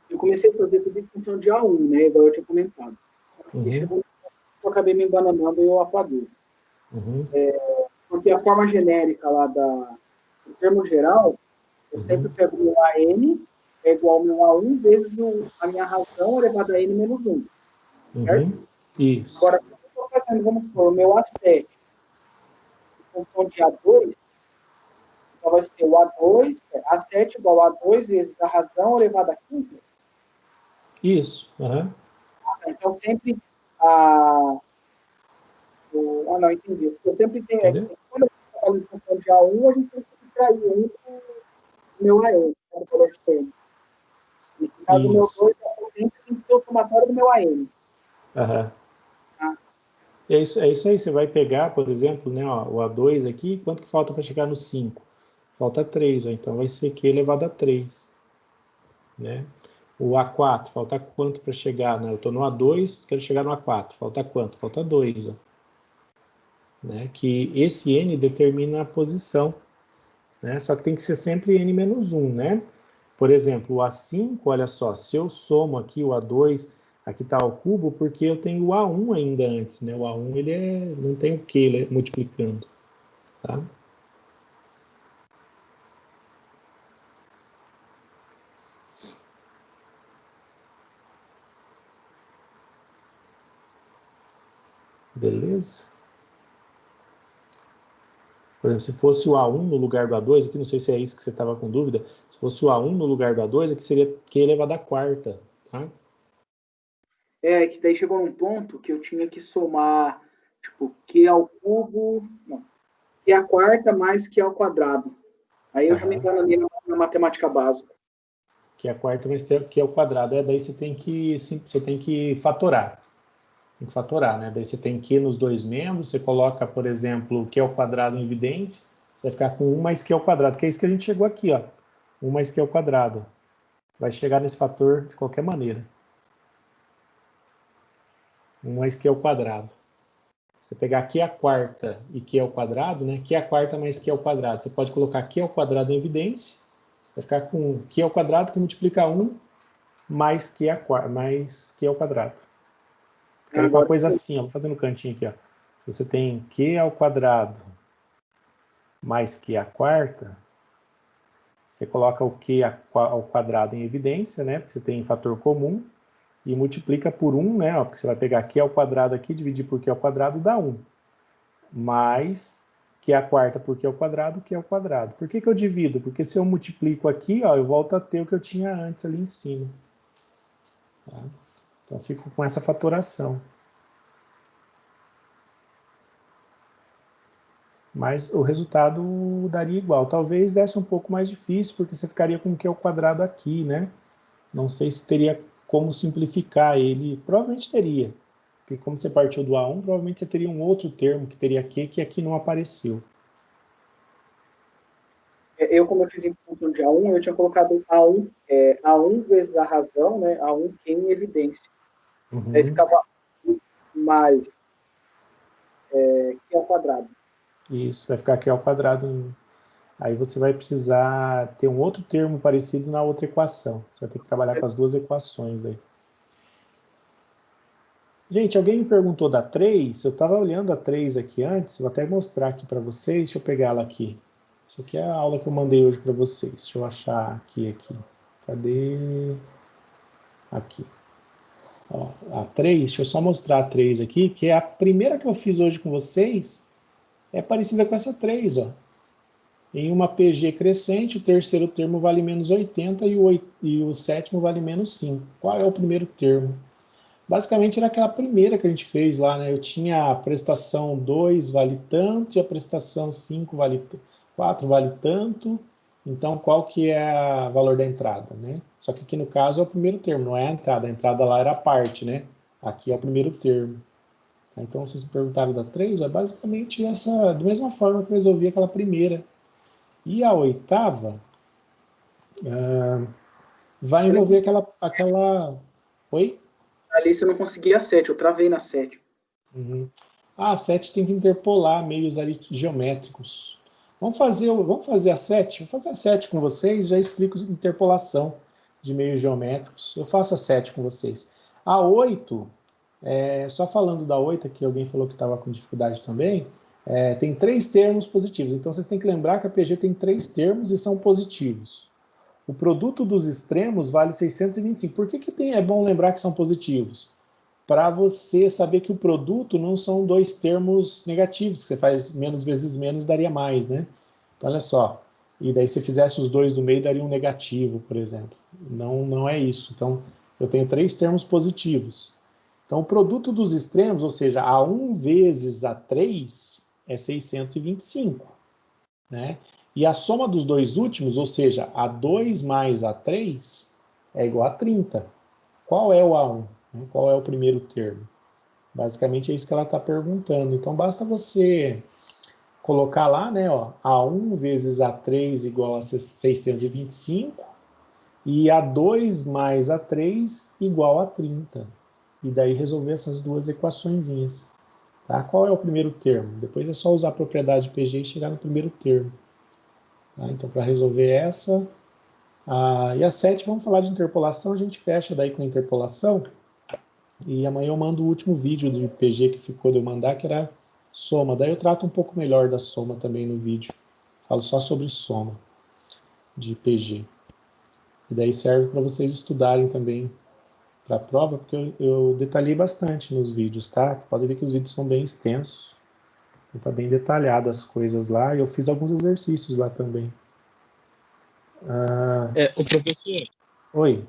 Eu comecei a fazer tudo em função de A1, né? Igual eu tinha comentado. Chegou, eu acabei me embananando e eu apaguei. Porque a forma genérica lá do termo geral, eu sempre pego o meu AN, é igual ao meu A1 vezes a minha razão elevada a N menos 1. Certo? Isso. Agora, se eu estou fazendo, vamos supor, o meu A7 em função de A2, então vai ser o A2, A7 igual a A2 vezes a razão elevada a 5. Isso. Então, sempre não, entendi. Eu sempre tenho. Quando eu falo em função de A1, a gente tem que subtrair do meu AN, do valor de N. Nesse caso, o meu 2 tem que ser o somatório do meu AN. É isso aí, você vai pegar, por exemplo, né, ó, o A2 aqui, quanto que falta para chegar no 5? Falta 3, ó, então vai ser Q elevado a 3. Né? O A4, falta quanto para chegar? Né? Eu estou no A2, quero chegar no A4, falta quanto? Falta 2. Ó. Né? Que esse N determina a posição. Né? Só que tem que ser sempre N menos 1. Né? Por exemplo, o A5, olha só, se eu somo aqui o A2, aqui está o cubo, porque eu tenho o A1 ainda antes. Né? O A1 ele não tem o Q ele multiplicando. Tá? Beleza? Por exemplo, se fosse o A1 no lugar do A2, aqui não sei se é isso que você estava com dúvida, se fosse o A1 no lugar do A2, aqui seria Q elevado à quarta, tá? Que daí chegou num ponto que eu tinha que somar, tipo, Q ao cubo, não, Q à quarta mais Q ao quadrado. Aí eu já me enganei na matemática básica. Q à quarta mais Q ao quadrado, daí você tem que fatorar. Tem que fatorar, né? Daí você tem Q nos dois membros, você coloca, por exemplo, Q ao quadrado em evidência, você vai ficar com 1 mais Q ao quadrado, que é isso que a gente chegou aqui, ó. 1 mais Q ao quadrado. Vai chegar nesse fator de qualquer maneira. 1 mais Q ao quadrado. Você pegar Q à quarta e Q ao quadrado, né? Q à quarta mais Q ao quadrado. Você pode colocar Q ao quadrado em evidência, vai ficar com Q ao quadrado que multiplica 1 mais Q ao quadrado. Ficaria com uma coisa assim, ó, vou fazer no cantinho aqui, ó. Se você tem Q ao quadrado mais Q à quarta, você coloca o Q ao quadrado em evidência, né? Porque você tem fator comum, e multiplica por 1, né? Ó, porque você vai pegar Q ao quadrado aqui, dividir por Q ao quadrado, dá 1. Mais Q à quarta por Q ao quadrado, Q ao quadrado. Por que eu divido? Porque se eu multiplico aqui, ó, eu volto a ter o que eu tinha antes ali em cima. Tá? Então, fico com essa fatoração. Mas o resultado daria igual. Talvez desse um pouco mais difícil, porque você ficaria com o Q ao quadrado aqui, né? Não sei se teria como simplificar ele. Provavelmente teria. Porque como você partiu do A1, provavelmente você teria um outro termo que teria Q, que aqui não apareceu. Como eu fiz em função de A1, eu tinha colocado A1 vezes a razão, né? A1 Q em evidência. Aí ficava mais Q ao quadrado. Isso, vai ficar Q ao quadrado. aí você vai precisar ter um outro termo parecido na outra equação. Você vai ter que trabalhar com as duas equações daí. Gente, alguém me perguntou da 3, eu estava olhando a 3 aqui antes, vou até mostrar aqui para vocês, deixa eu pegar ela aqui. Isso aqui é a aula que eu mandei hoje para vocês, deixa eu achar aqui. Cadê? Aqui. Ó, a 3, deixa eu só mostrar a 3 aqui, que é a primeira que eu fiz hoje com vocês, é parecida com essa 3, ó. Em uma PG crescente, o terceiro termo vale menos 80 e o sétimo vale menos 5. Qual é o primeiro termo? Basicamente era aquela primeira que a gente fez lá, né? Eu tinha a prestação 2 vale tanto e a prestação 4 vale tanto. Então, qual que é o valor da entrada, né? Só que aqui no caso é o primeiro termo, não é a entrada lá era a parte, né? Aqui é o primeiro termo. Então, vocês me perguntaram da 3, é basicamente essa, da mesma forma que eu resolvi aquela primeira. E a oitava vai envolver aquela... Oi? Ali você não conseguia a 7, eu travei na 7. Uhum. A 7 tem que interpolar meios geométricos. Vamos fazer a 7? Vou fazer a 7 com vocês, já explico interpolação de meios geométricos. Eu faço a 7 com vocês. A 8, só falando da 8, que alguém falou que estava com dificuldade também, tem 3 termos positivos. Então vocês têm que lembrar que a PG tem 3 termos e são positivos. O produto dos extremos vale 625. Por que é bom lembrar que são positivos? Para você saber que o produto não são 2 termos negativos, que você faz menos vezes menos daria mais, né? Então, olha só. E daí se fizesse os 2 do meio, daria um negativo, por exemplo. Não é isso. Então, eu tenho 3 termos positivos. Então, o produto dos extremos, ou seja, A1 vezes A3 é 625, né? E a soma dos 2 últimos, ou seja, A2 mais A3, é igual a 30. Qual é o A1? Qual é o primeiro termo? Basicamente é isso que ela está perguntando. Então basta você colocar lá, né, ó, A1 vezes A3 igual a 625 e A2 mais A3 igual a 30. E daí resolver essas duas equaçõezinhas. Tá? Qual é o primeiro termo? Depois é só usar a propriedade PG e chegar no primeiro termo. Tá? Então, para resolver essa... e a 7, vamos falar de interpolação, a gente fecha daí com a interpolação. E amanhã eu mando o último vídeo de PG que ficou de eu mandar, que era soma. Daí eu trato um pouco melhor da soma também no vídeo. Falo só sobre soma de PG. E daí serve para vocês estudarem também para a prova, porque eu detalhei bastante nos vídeos, tá? Você pode ver que os vídeos são bem extensos. Está bem detalhado as coisas lá. E eu fiz alguns exercícios lá também. O professor... Oi.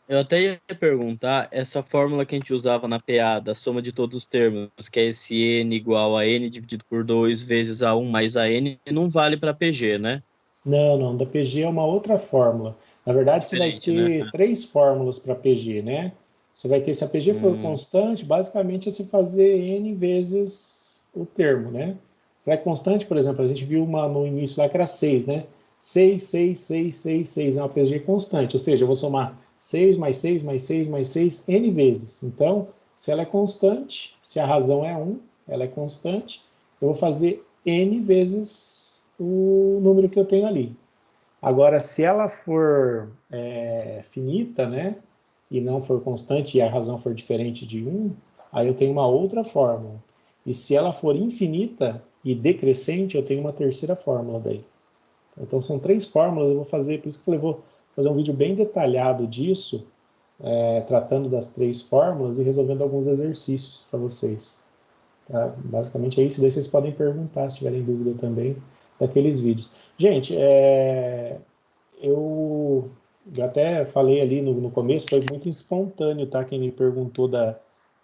Eu até ia perguntar, essa fórmula que a gente usava na PA, da soma de todos os termos, que é esse N igual a N dividido por 2 vezes A1 mais a N, não vale para PG, né? Não, da PG é uma outra fórmula. Na verdade, você vai ter 3 fórmulas para PG, né? Você vai ter, se a PG for constante, basicamente é se fazer N vezes o termo, né? Se é constante, por exemplo, a gente viu uma no início lá que era 6, né? 6, 6, 6, 6, 6 é uma PG constante, ou seja, eu vou somar 6 mais 6 mais 6 mais 6, N vezes. Então, se ela é constante, se a razão é 1, ela é constante, eu vou fazer N vezes o número que eu tenho ali. Agora, se ela for finita, né, e não for constante e a razão for diferente de 1, aí eu tenho uma outra fórmula. E se ela for infinita e decrescente, eu tenho uma terceira fórmula daí. Então, são 3 fórmulas, eu vou fazer, por isso que eu falei, vou fazer um vídeo bem detalhado disso, tratando das 3 fórmulas e resolvendo alguns exercícios para vocês. Tá? Basicamente é isso, daí vocês podem perguntar, se tiverem dúvida também, daqueles vídeos. Gente, eu até falei ali no começo, foi muito espontâneo, tá? Quem me perguntou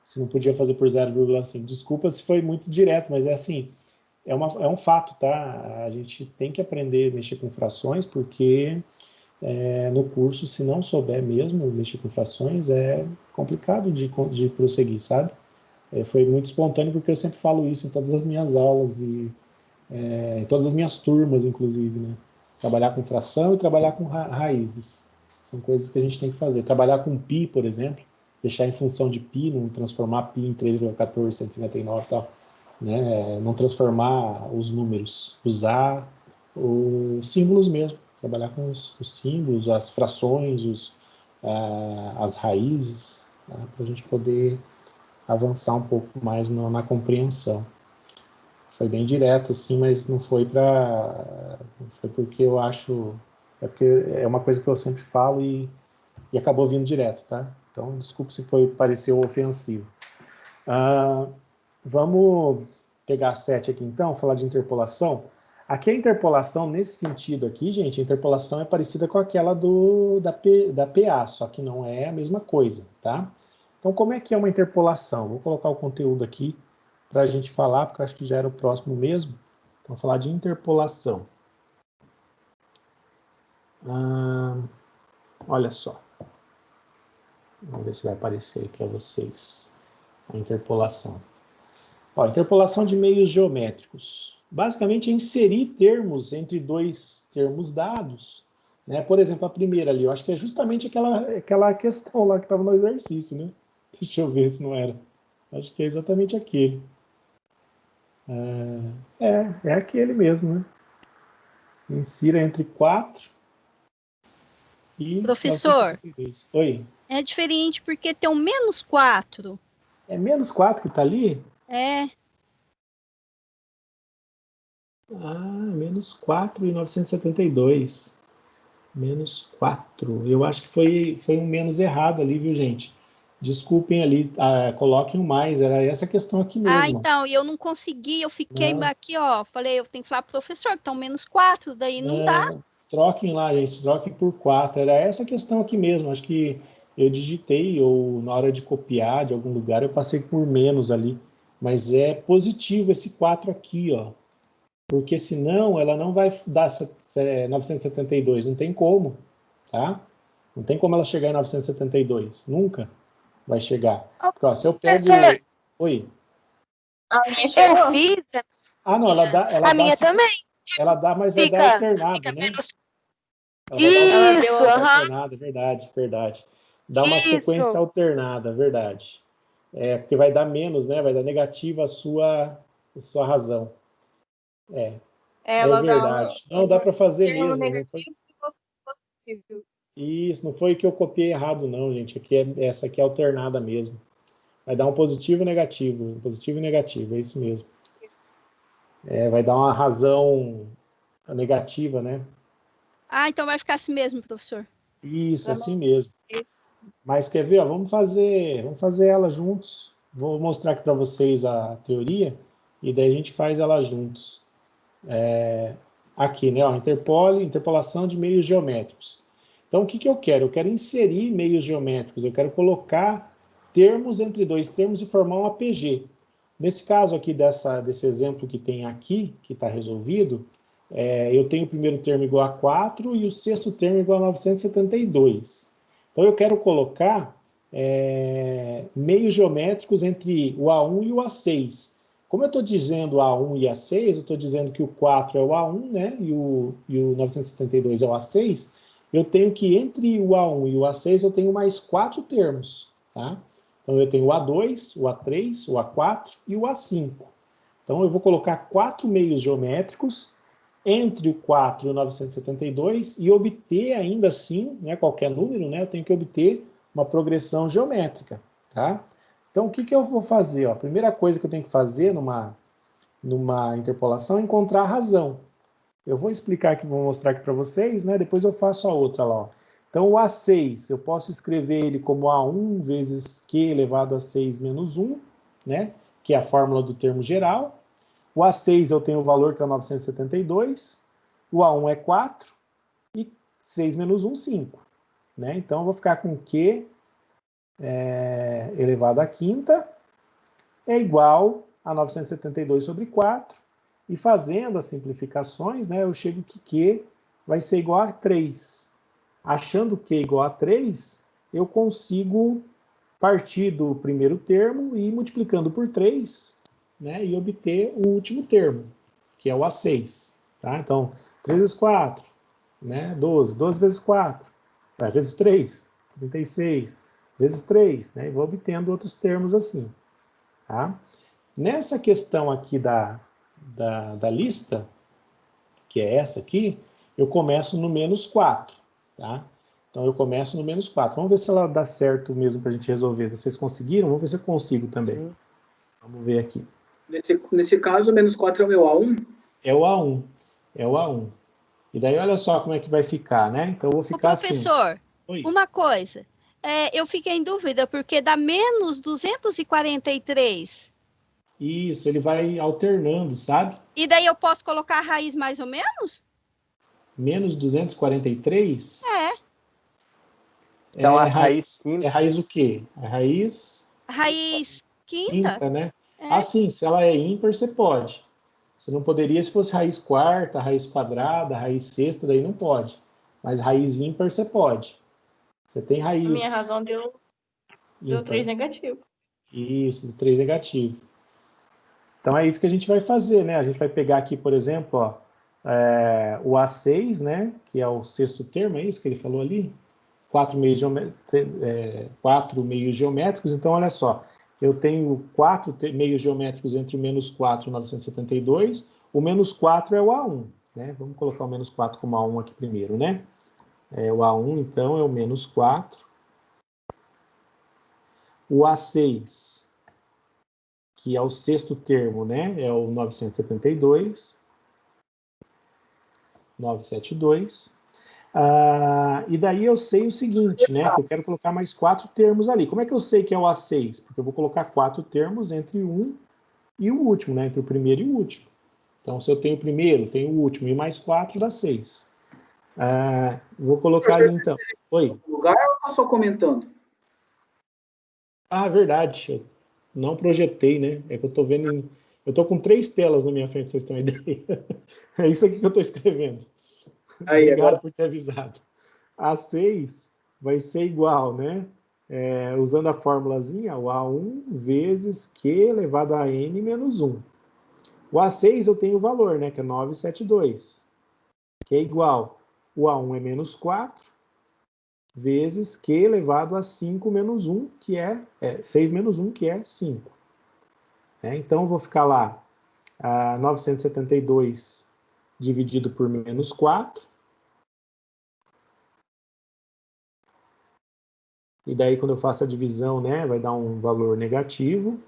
se não podia fazer por 0,5. Desculpa se foi muito direto, mas é assim, é um fato, tá? A gente tem que aprender a mexer com frações, porque no curso, se não souber mesmo mexer com frações, é complicado de prosseguir, sabe? Foi muito espontâneo, porque eu sempre falo isso em todas as minhas aulas e em todas as minhas turmas, inclusive, né? Trabalhar com fração e trabalhar com raízes. São coisas que a gente tem que fazer. Trabalhar com π, por exemplo, deixar em função de π, não transformar π em 3,14159 e tal, né? Não transformar os números, usar os símbolos mesmo, trabalhar com os símbolos, as frações, as raízes, tá? Para a gente poder avançar um pouco mais na compreensão. Foi bem direto, assim, mas não foi porque eu acho... É porque é uma coisa que eu sempre falo e acabou vindo direto, tá? Então, desculpe se pareceu ofensivo. Vamos pegar a 7 aqui, então, falar de interpolação. Aqui a interpolação, nesse sentido aqui, gente, a interpolação é parecida com aquela da PA, só que não é a mesma coisa, tá? Então, como é que é uma interpolação? Vou colocar o conteúdo aqui para a gente falar, porque eu acho que já era o próximo mesmo. Então, falar de interpolação. Olha só. Vamos ver se vai aparecer aí para vocês a interpolação. Ó, interpolação de meios geométricos. Basicamente é inserir termos entre dois termos dados. Né? Por exemplo, a primeira ali, eu acho que é justamente aquela questão lá que estava no exercício, né? Deixa eu ver se não era. Acho que é exatamente aquele. É aquele mesmo, né? Insira entre 4 e Professor, 972. Oi. é diferente porque tem um -4. É -4 que está ali? É. -4 e 972. -4. Eu acho que foi um menos errado ali, viu, gente? Desculpem ali, coloquem um mais, era essa questão aqui mesmo. Então, e eu não consegui, eu fiquei aqui, ó, falei, eu tenho que falar pro professor que tá um -4, daí não dá. Troquem lá, gente, troquem por 4, era essa questão aqui mesmo, acho que eu digitei, ou na hora de copiar de algum lugar, eu passei por menos ali, mas é positivo esse 4 aqui, ó, porque senão ela não vai dar 972, não tem como, tá? Não tem como ela chegar em 972, nunca vai chegar. Porque, ó, se eu pego... Oi? A minha chegou. Eu fiz. Não, ela dá... A minha também. Ela dá, mas vai dar alternado, né? Isso, alternada, verdade. Dá uma sequência alternada, verdade. Porque vai dar menos, né? Vai dar negativa a sua razão. É verdade. Não, dá para fazer mesmo. Não foi... Isso, não foi que eu copiei errado, não, gente. Essa aqui é alternada mesmo. Vai dar um positivo e negativo. Positivo e negativo, é isso mesmo. Vai dar uma razão negativa, né? Então vai ficar assim mesmo, professor. Isso, assim mesmo. Mas quer ver? Ó, vamos fazer ela juntos. Vou mostrar aqui para vocês a teoria e daí a gente faz ela juntos. Aqui, né? Ó, interpolação de meios geométricos. Então, o que eu quero? Eu quero inserir meios geométricos. Eu quero colocar termos entre dois termos e formar um APG. Nesse caso aqui, desse exemplo que tem aqui, que está resolvido, eu tenho o primeiro termo igual a 4 e o sexto termo igual a 972. Então, eu quero colocar meios geométricos entre o A1 e o A6. Como eu estou dizendo A1 e A6, eu estou dizendo que o 4 é o A1, né, e o 972 é o A6, eu tenho que entre o A1 e o A6 eu tenho mais 4 termos, tá? Então, eu tenho o A2, o A3, o A4 e o A5. Então, eu vou colocar 4 meios geométricos entre o 4 e o 972 e obter ainda assim, né, qualquer número, né, eu tenho que obter uma progressão geométrica, tá? Então, o que eu vou fazer? Ó? A primeira coisa que eu tenho que fazer numa interpolação é encontrar a razão. Eu vou explicar aqui, vou mostrar aqui para vocês, né? Depois eu faço a outra lá. Ó. Então, o A6, eu posso escrever ele como A1 vezes Q elevado a 6 menos 1, né? Que é a fórmula do termo geral. O A6 eu tenho o valor que é 972, o A1 é 4 e 6 menos 1, 5. Né? Então, eu vou ficar com Q elevado à quinta é igual a 972 sobre 4. E fazendo as simplificações, né, eu chego que Q vai ser igual a 3. Achando Q igual a 3, eu consigo partir do primeiro termo e ir multiplicando por 3, né, e obter o último termo, que é o A6. Tá? Então, 3 vezes 4, né, 12. 12 vezes 4, vezes 3, 36. Vezes 3, né, e vou obtendo outros termos assim. Tá? Nessa questão aqui da lista, que é essa aqui, eu começo no menos 4, tá? Então, eu começo no menos 4. Vamos ver se ela dá certo mesmo para a gente resolver. Vocês conseguiram? Vamos ver se eu consigo também. Vamos ver aqui. Nesse caso, o menos 4 é o meu A1? É o A1. É o A1. E daí, olha só como é que vai ficar, né? Então, eu vou ficar assim. Professor, Oi. uma coisa. Eu fiquei em dúvida, porque dá menos 243. Isso, ele vai alternando, sabe? E daí eu posso colocar a raiz mais ou menos? Menos 243? Então, a raiz quinta. É raiz o quê? É raiz... Raiz quinta? né? Ah, sim, se ela é ímpar, você pode. Você não poderia se fosse raiz quarta, raiz quadrada, raiz sexta, daí não pode. Mas raiz ímpar, você pode. Você tem raiz... A minha razão deu 3 negativo. Isso, 3 negativo. Então, é isso que a gente vai fazer, né? A gente vai pegar aqui, por exemplo, ó, o A6, né? Que é o sexto termo, é isso que ele falou ali? 4 meios geométricos. Então, olha só. Eu tenho 4 meios geométricos entre o menos 4 e 972. O menos 4 é o A1, né? Vamos colocar o menos 4 como A1 aqui primeiro, né? O A1, então, é o menos 4. O A6, que é o sexto termo, né? É o 972. 972. E daí eu sei o seguinte, né? Que eu quero colocar mais 4 termos ali. Como é que eu sei que é o A6? Porque eu vou colocar 4 termos entre um e o último, né? Entre o primeiro e o último. Então, se eu tenho o primeiro, tenho o último, e mais 4 dá 6. Vou colocar ali, então. Oi? Lugar ou tá só comentando? Ah, verdade. Eu não projetei, né? É que eu tô vendo... Eu tô com 3 telas na minha frente, pra vocês terem uma ideia. É isso aqui que eu tô escrevendo. Aí, Obrigado agora... por ter avisado. A6 vai ser igual, né? Usando a formulazinha, o A1 vezes Q elevado a N menos 1. O A6 eu tenho o valor, né? Que é 972. Que é igual. O A1 é menos 4 vezes Q elevado a 5 menos 1, que é 6 menos 1, que é 5. Então, eu vou ficar lá 972 dividido por menos 4. E daí, quando eu faço a divisão, né, vai dar um valor negativo.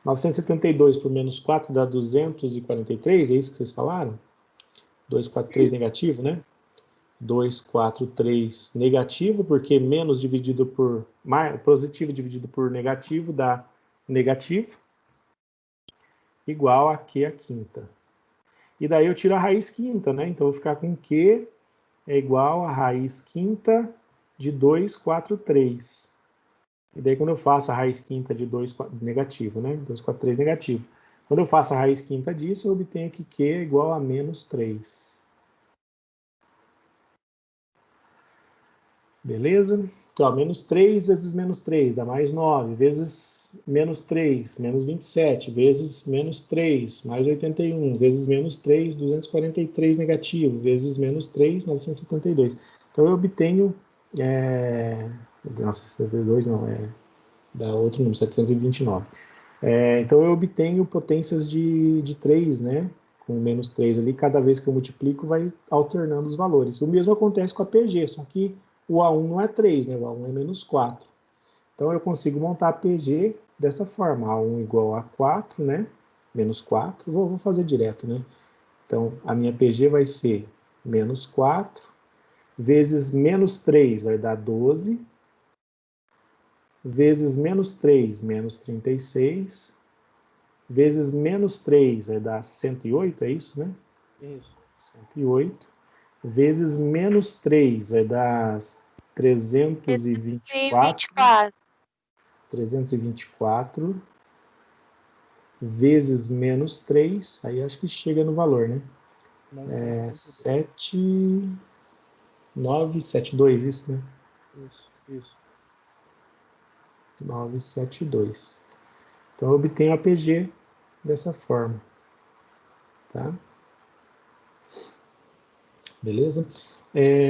972 por menos 4 dá 243, é isso que vocês falaram? 243 negativo, né? 243 negativo, porque menos dividido por... positivo dividido por negativo dá negativo. Igual a Q a quinta. E daí eu tiro a raiz quinta, né? Então eu vou ficar com Q é igual a raiz quinta de 243. E daí quando eu faço a raiz quinta de 2, negativo, né? 243 negativo. Quando eu faço a raiz quinta disso, eu obtenho que Q é igual a menos 3. Beleza? Então, menos 3 vezes menos 3 dá mais 9, vezes menos 3, menos 27, vezes menos 3, mais 81, vezes menos 3, 243 negativo, vezes menos 3, 972. Então, eu obtenho... 972 não, dá outro número, 729. Então, eu obtenho potências de 3, né? Com menos 3 ali, cada vez que eu multiplico, vai alternando os valores. O mesmo acontece com a PG, só que o A1 não é 3, né? O A1 é menos 4. Então, eu consigo montar a PG dessa forma. A1 igual a 4, né? Menos 4. Vou fazer direto, né? Então, a minha PG vai ser menos 4, vezes menos 3 vai dar 12, vezes menos 3, menos 36, vezes menos 3 vai dar 108, é isso, né? Isso. 108. Vezes menos 3 vai dar 324. 324 vezes menos 3, aí acho que chega no valor, né? 972, isso, né? Isso. 972. Então, eu obtenho a PG dessa forma, tá? Beleza?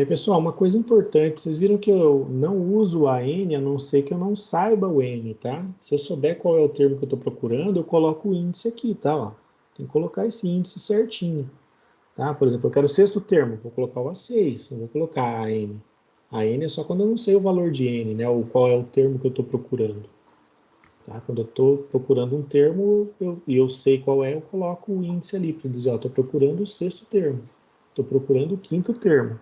Pessoal, uma coisa importante, vocês viram que eu não uso a N, a não ser que eu não saiba o N, tá? Se eu souber qual é o termo que eu estou procurando, eu coloco o índice aqui, tá? Ó, tem que colocar esse índice certinho. Tá? Por exemplo, eu quero o sexto termo, vou colocar o A6, não vou colocar a N. A N é só quando eu não sei o valor de N, né? Ou qual é o termo que eu estou procurando. Tá? Quando eu estou procurando um termo e eu sei qual é, eu coloco o índice ali para dizer, estou procurando o sexto termo, estou procurando o quinto termo.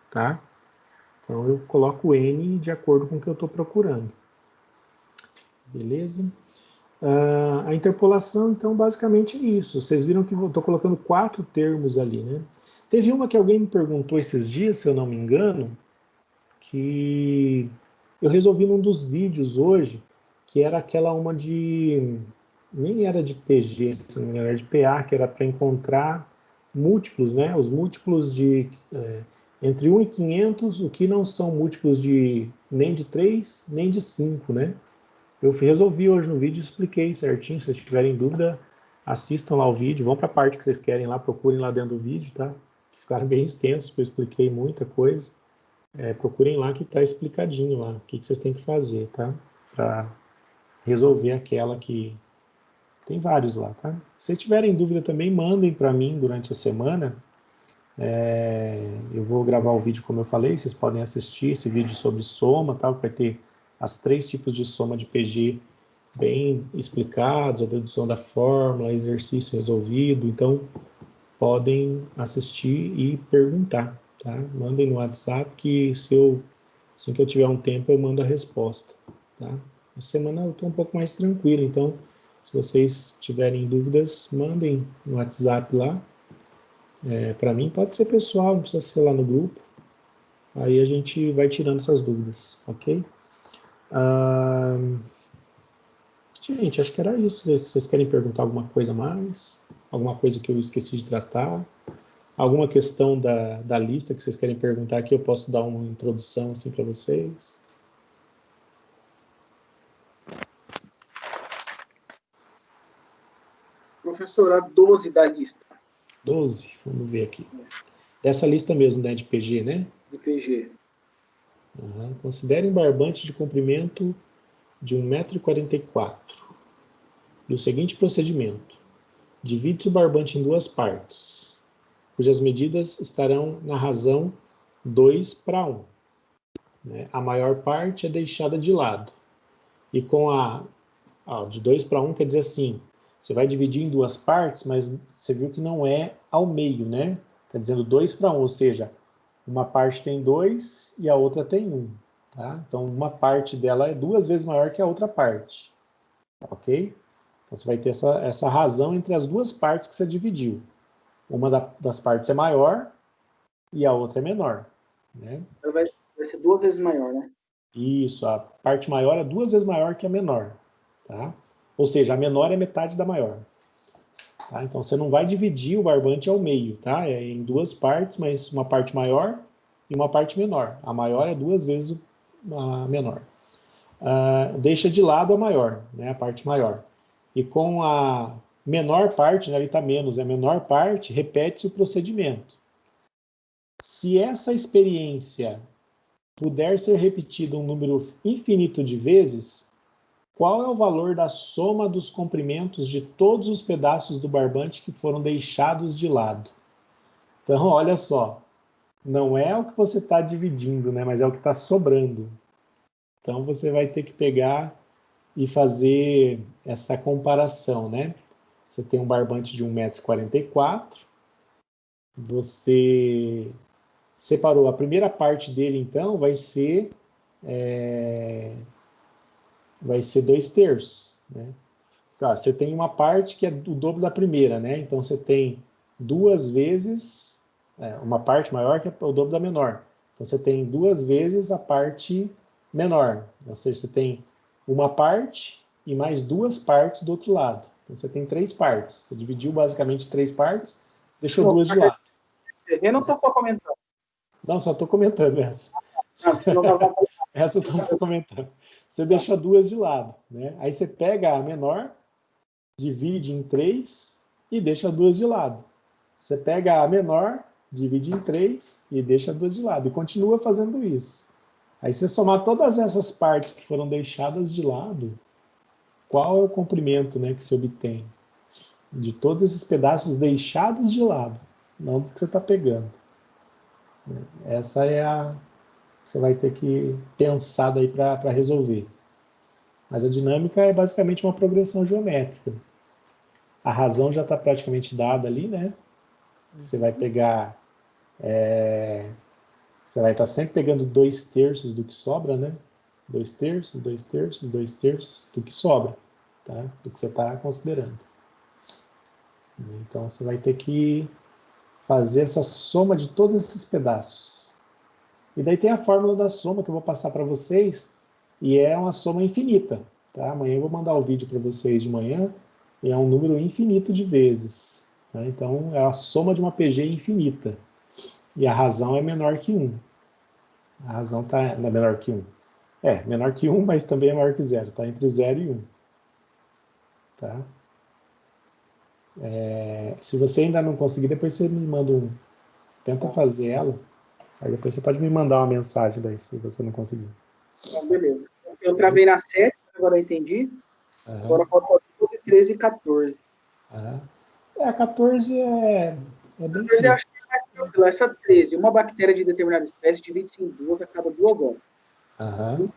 Tá? Então eu coloco o N de acordo com o que eu estou procurando. Beleza? A interpolação, então, basicamente é isso. Vocês viram que eu estou colocando 4 termos ali, né? Teve uma que alguém me perguntou esses dias, se eu não me engano, que eu resolvi num dos vídeos hoje, que era aquela uma de... nem era de PG, se não me engano, era de PA, que era para encontrar múltiplos, né? Os múltiplos de... entre 1 e 500, o que não são múltiplos de nem de 3, nem de 5, né? Eu resolvi hoje no vídeo e expliquei certinho. Se vocês tiverem dúvida, assistam lá o vídeo. Vão para a parte que vocês querem lá, procurem lá dentro do vídeo, tá? Que ficaram bem extensos, eu expliquei muita coisa. Procurem lá que está explicadinho lá, o que vocês têm que fazer, tá? Para resolver aquela que... Tem vários lá, tá? Se vocês tiverem dúvida também, mandem para mim durante a semana. Eu vou gravar o vídeo, como eu falei, vocês podem assistir esse vídeo sobre soma, tá? Vai ter as 3 tipos de soma de PG bem explicados, a dedução da fórmula, exercício resolvido, então podem assistir e perguntar, tá? Mandem no WhatsApp que assim que eu tiver um tempo eu mando a resposta, tá? Na semana eu estou um pouco mais tranquilo, então se vocês tiverem dúvidas, mandem no WhatsApp lá. Para mim pode ser pessoal, não precisa ser lá no grupo, aí a gente vai tirando essas dúvidas, ok? Gente, acho que era isso. Se vocês querem perguntar alguma coisa a mais, alguma coisa que eu esqueci de tratar, alguma questão da lista que vocês querem perguntar aqui, eu posso dar uma introdução assim para vocês. Professor, a 12 da lista. 12, vamos ver aqui. Dessa lista mesmo, né, de PG, né? De PG. Considere um barbante de comprimento de 1,44 m. E o seguinte procedimento. Divide-se o barbante em 2 partes, cujas medidas estarão na razão 2:1. Né? A maior parte é deixada de lado. E com de 2:1 quer dizer assim, você vai dividir em 2 partes, mas você viu que não é ao meio, né? Está dizendo 2:1, ou seja, uma parte tem 2 e a outra tem 1. Tá? Então, uma parte dela é 2 vezes maior que a outra parte. Ok? Então, você vai ter essa razão entre as 2 partes que você dividiu. Uma das partes é maior e a outra é menor. Né? Vai ser 2 vezes maior, né? Isso, a parte maior é 2 vezes maior que a menor. Tá? Ou seja, a menor é metade da maior. Tá? Então, você não vai dividir o barbante ao meio. Tá? É em 2 partes, mas uma parte maior e uma parte menor. A maior é 2 vezes a menor. Deixa de lado a maior, né? A parte maior. E com a menor parte, né, ali está menos, a menor parte, repete-se o procedimento. Se essa experiência puder ser repetida um número infinito de vezes, qual é o valor da soma dos comprimentos de todos os pedaços do barbante que foram deixados de lado? Então, olha só, não é o que você está dividindo, né, mas é o que está sobrando. Então, você vai ter que pegar e fazer essa comparação, né? Você tem um barbante de 1,44 m, você separou a primeira parte dele, então, vai ser 2/3, né? Você tem uma parte que é o dobro da primeira, né? Então, você tem 2 vezes, uma parte maior que é o dobro da menor. Então, você tem 2 vezes a parte menor. Ou seja, você tem uma parte e mais 2 partes do outro lado. Então, você tem 3 partes. Você dividiu basicamente 3 partes, deixou 2 de lado. Eu não estou só comentando. Não, só estou comentando essa. Essa eu estou só comentando. Você deixa 2 de lado. Né? Aí você pega a menor, divide em 3 e deixa 2 de lado. Você pega a menor, divide em 3 e deixa 2 de lado. E continua fazendo isso. Aí você somar todas essas partes que foram deixadas de lado, qual é o comprimento, né, que se obtém de todos esses pedaços deixados de lado? não dos que você está pegando. Essa é a... Você vai ter que pensar daí para resolver. Mas a dinâmica é basicamente uma progressão geométrica. A razão já está praticamente dada ali, né? Você vai pegar... Você vai estar sempre pegando 2/3 do que sobra, né? 2/3, 2/3, 2/3 do que sobra, tá? Do que você está considerando. Então, você vai ter que fazer essa soma de todos esses pedaços. E daí tem a fórmula da soma que eu vou passar para vocês, e é uma soma infinita, tá? Amanhã eu vou mandar o vídeo para vocês de manhã, e é um número infinito de vezes, né? Então, é a soma de uma PG infinita. E a razão é menor que 1. A razão não é menor que 1. É, menor que 1, mas também é maior que 0. Está entre 0 e 1. Tá? Se você ainda não conseguir, depois você me manda um... Tenta fazer ela. Aí depois você pode me mandar uma mensagem daí, se você não conseguir. Então, beleza. Eu travei na 7, agora eu entendi. Agora falta 12, 13 e 14. A 14 é bem 14 eu simples. acho que é mais tranquilo. Essa 13, uma bactéria de determinada espécie divide-se em 2 a cada 2 horas. No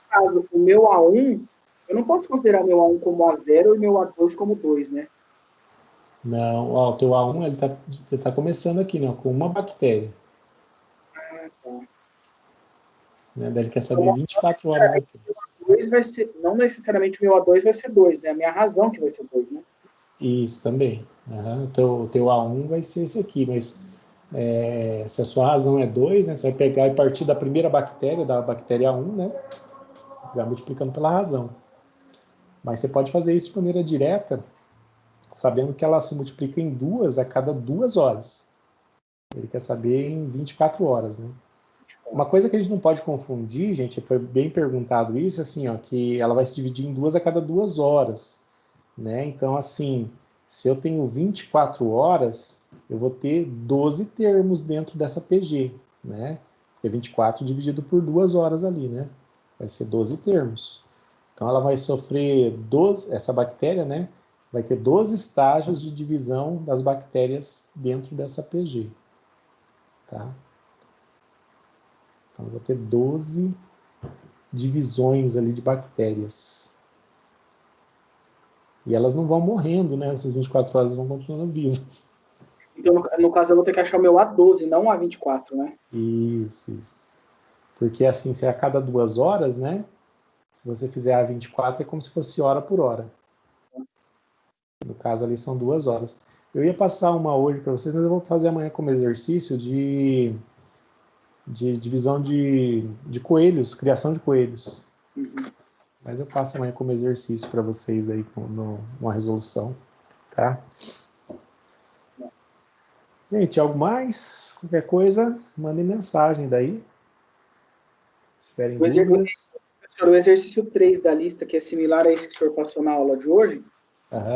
caso, o meu A1, eu não posso considerar o meu A1 como A0 e o meu A2 como 2, né? Não, ó, o teu A1 ele tá começando aqui, né, com uma bactéria. Ah, tá. Né, daí ele quer saber 24 horas aqui. O A2 vai ser, não necessariamente o meu A2 vai ser 2, né? A minha razão que vai ser 2, né? Isso, também. O teu A1 vai ser esse aqui, mas se a sua razão é 2, né, você vai pegar e partir da primeira bactéria, da bactéria 1, né, vai multiplicando pela razão. Mas você pode fazer isso de maneira direta, sabendo que ela se multiplica em 2 a cada 2 horas. Ele quer saber em 24 horas, né? Uma coisa que a gente não pode confundir, gente, foi bem perguntado isso, assim, ó, que ela vai se dividir em 2 a cada 2 horas, né? Então, assim, se eu tenho 24 horas, eu vou ter 12 termos dentro dessa PG, né? Porque 24 dividido por 2 horas ali, né? Vai ser 12 termos. Então, ela vai sofrer 12, essa bactéria, né? Vai ter 12 estágios de divisão das bactérias dentro dessa PG, tá? Então, eu vou ter 12 divisões ali de bactérias. E elas não vão morrendo, né? Essas 24 horas vão continuando vivas. Então, no caso, eu vou ter que achar o meu A12, não o A24, né? Isso. Porque assim, se é a cada 2 horas, né? Se você fizer A24, é como se fosse hora por hora. No caso, ali são 2 horas. Eu ia passar uma hoje para vocês, mas eu vou fazer amanhã como exercício de divisão de coelhos, criação de coelhos. Mas eu passo amanhã como exercício para vocês aí, uma resolução, tá? Gente, algo mais? Qualquer coisa, mandem mensagem daí. Se tiverem dúvidas. O exercício 3 da lista, que é similar a esse que o senhor passou na aula de hoje,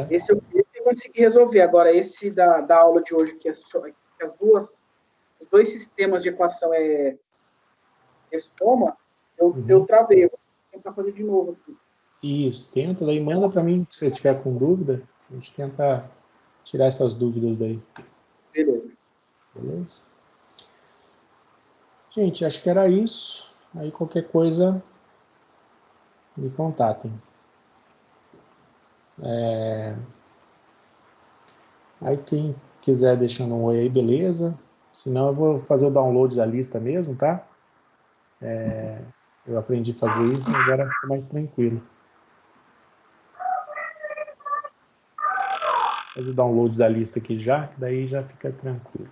esse eu consegui resolver. Agora, esse da aula de hoje, que os dois sistemas de equação é soma, eu travei. Eu vou tentar fazer de novo aqui. Isso, tenta, daí manda para mim, se você tiver com dúvida, a gente tenta tirar essas dúvidas daí. Beleza? Gente, acho que era isso. Aí qualquer coisa, me contatem. Aí quem quiser deixando um oi aí, beleza. Senão eu vou fazer o download da lista mesmo, tá? Eu aprendi a fazer isso e agora fica mais tranquilo. Fazer o download da lista aqui já, que daí já fica tranquilo.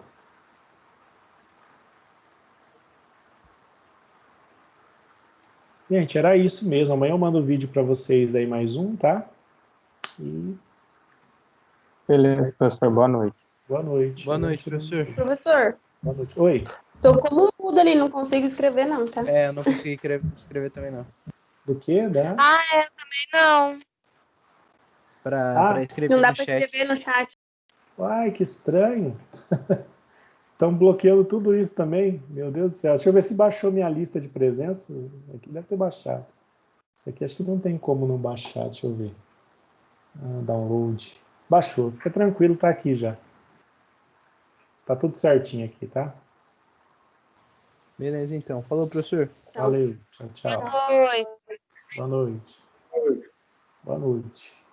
Gente, era isso mesmo. Amanhã eu mando o vídeo para vocês aí mais um, tá? E... Beleza, professor. Boa noite. Boa noite. Boa noite, professor. Professor. Boa noite. Oi. Tô como mudo ali, não consigo escrever não, tá? Eu não consegui escrever também não. Do que? Eu também não. Pra escrever não dá no pra chat. escrever no chat. Uai, que estranho. Estão bloqueando tudo isso também. Meu Deus do céu. Deixa eu ver se baixou minha lista de presenças. Aqui deve ter baixado. Isso aqui acho que não tem como não baixar. Deixa eu ver. Download. Baixou. Fica tranquilo, tá aqui já. Tá tudo certinho aqui, tá? Beleza, então. Falou, professor. Valeu. Tchau, tchau. Boa noite. Boa noite. Boa noite.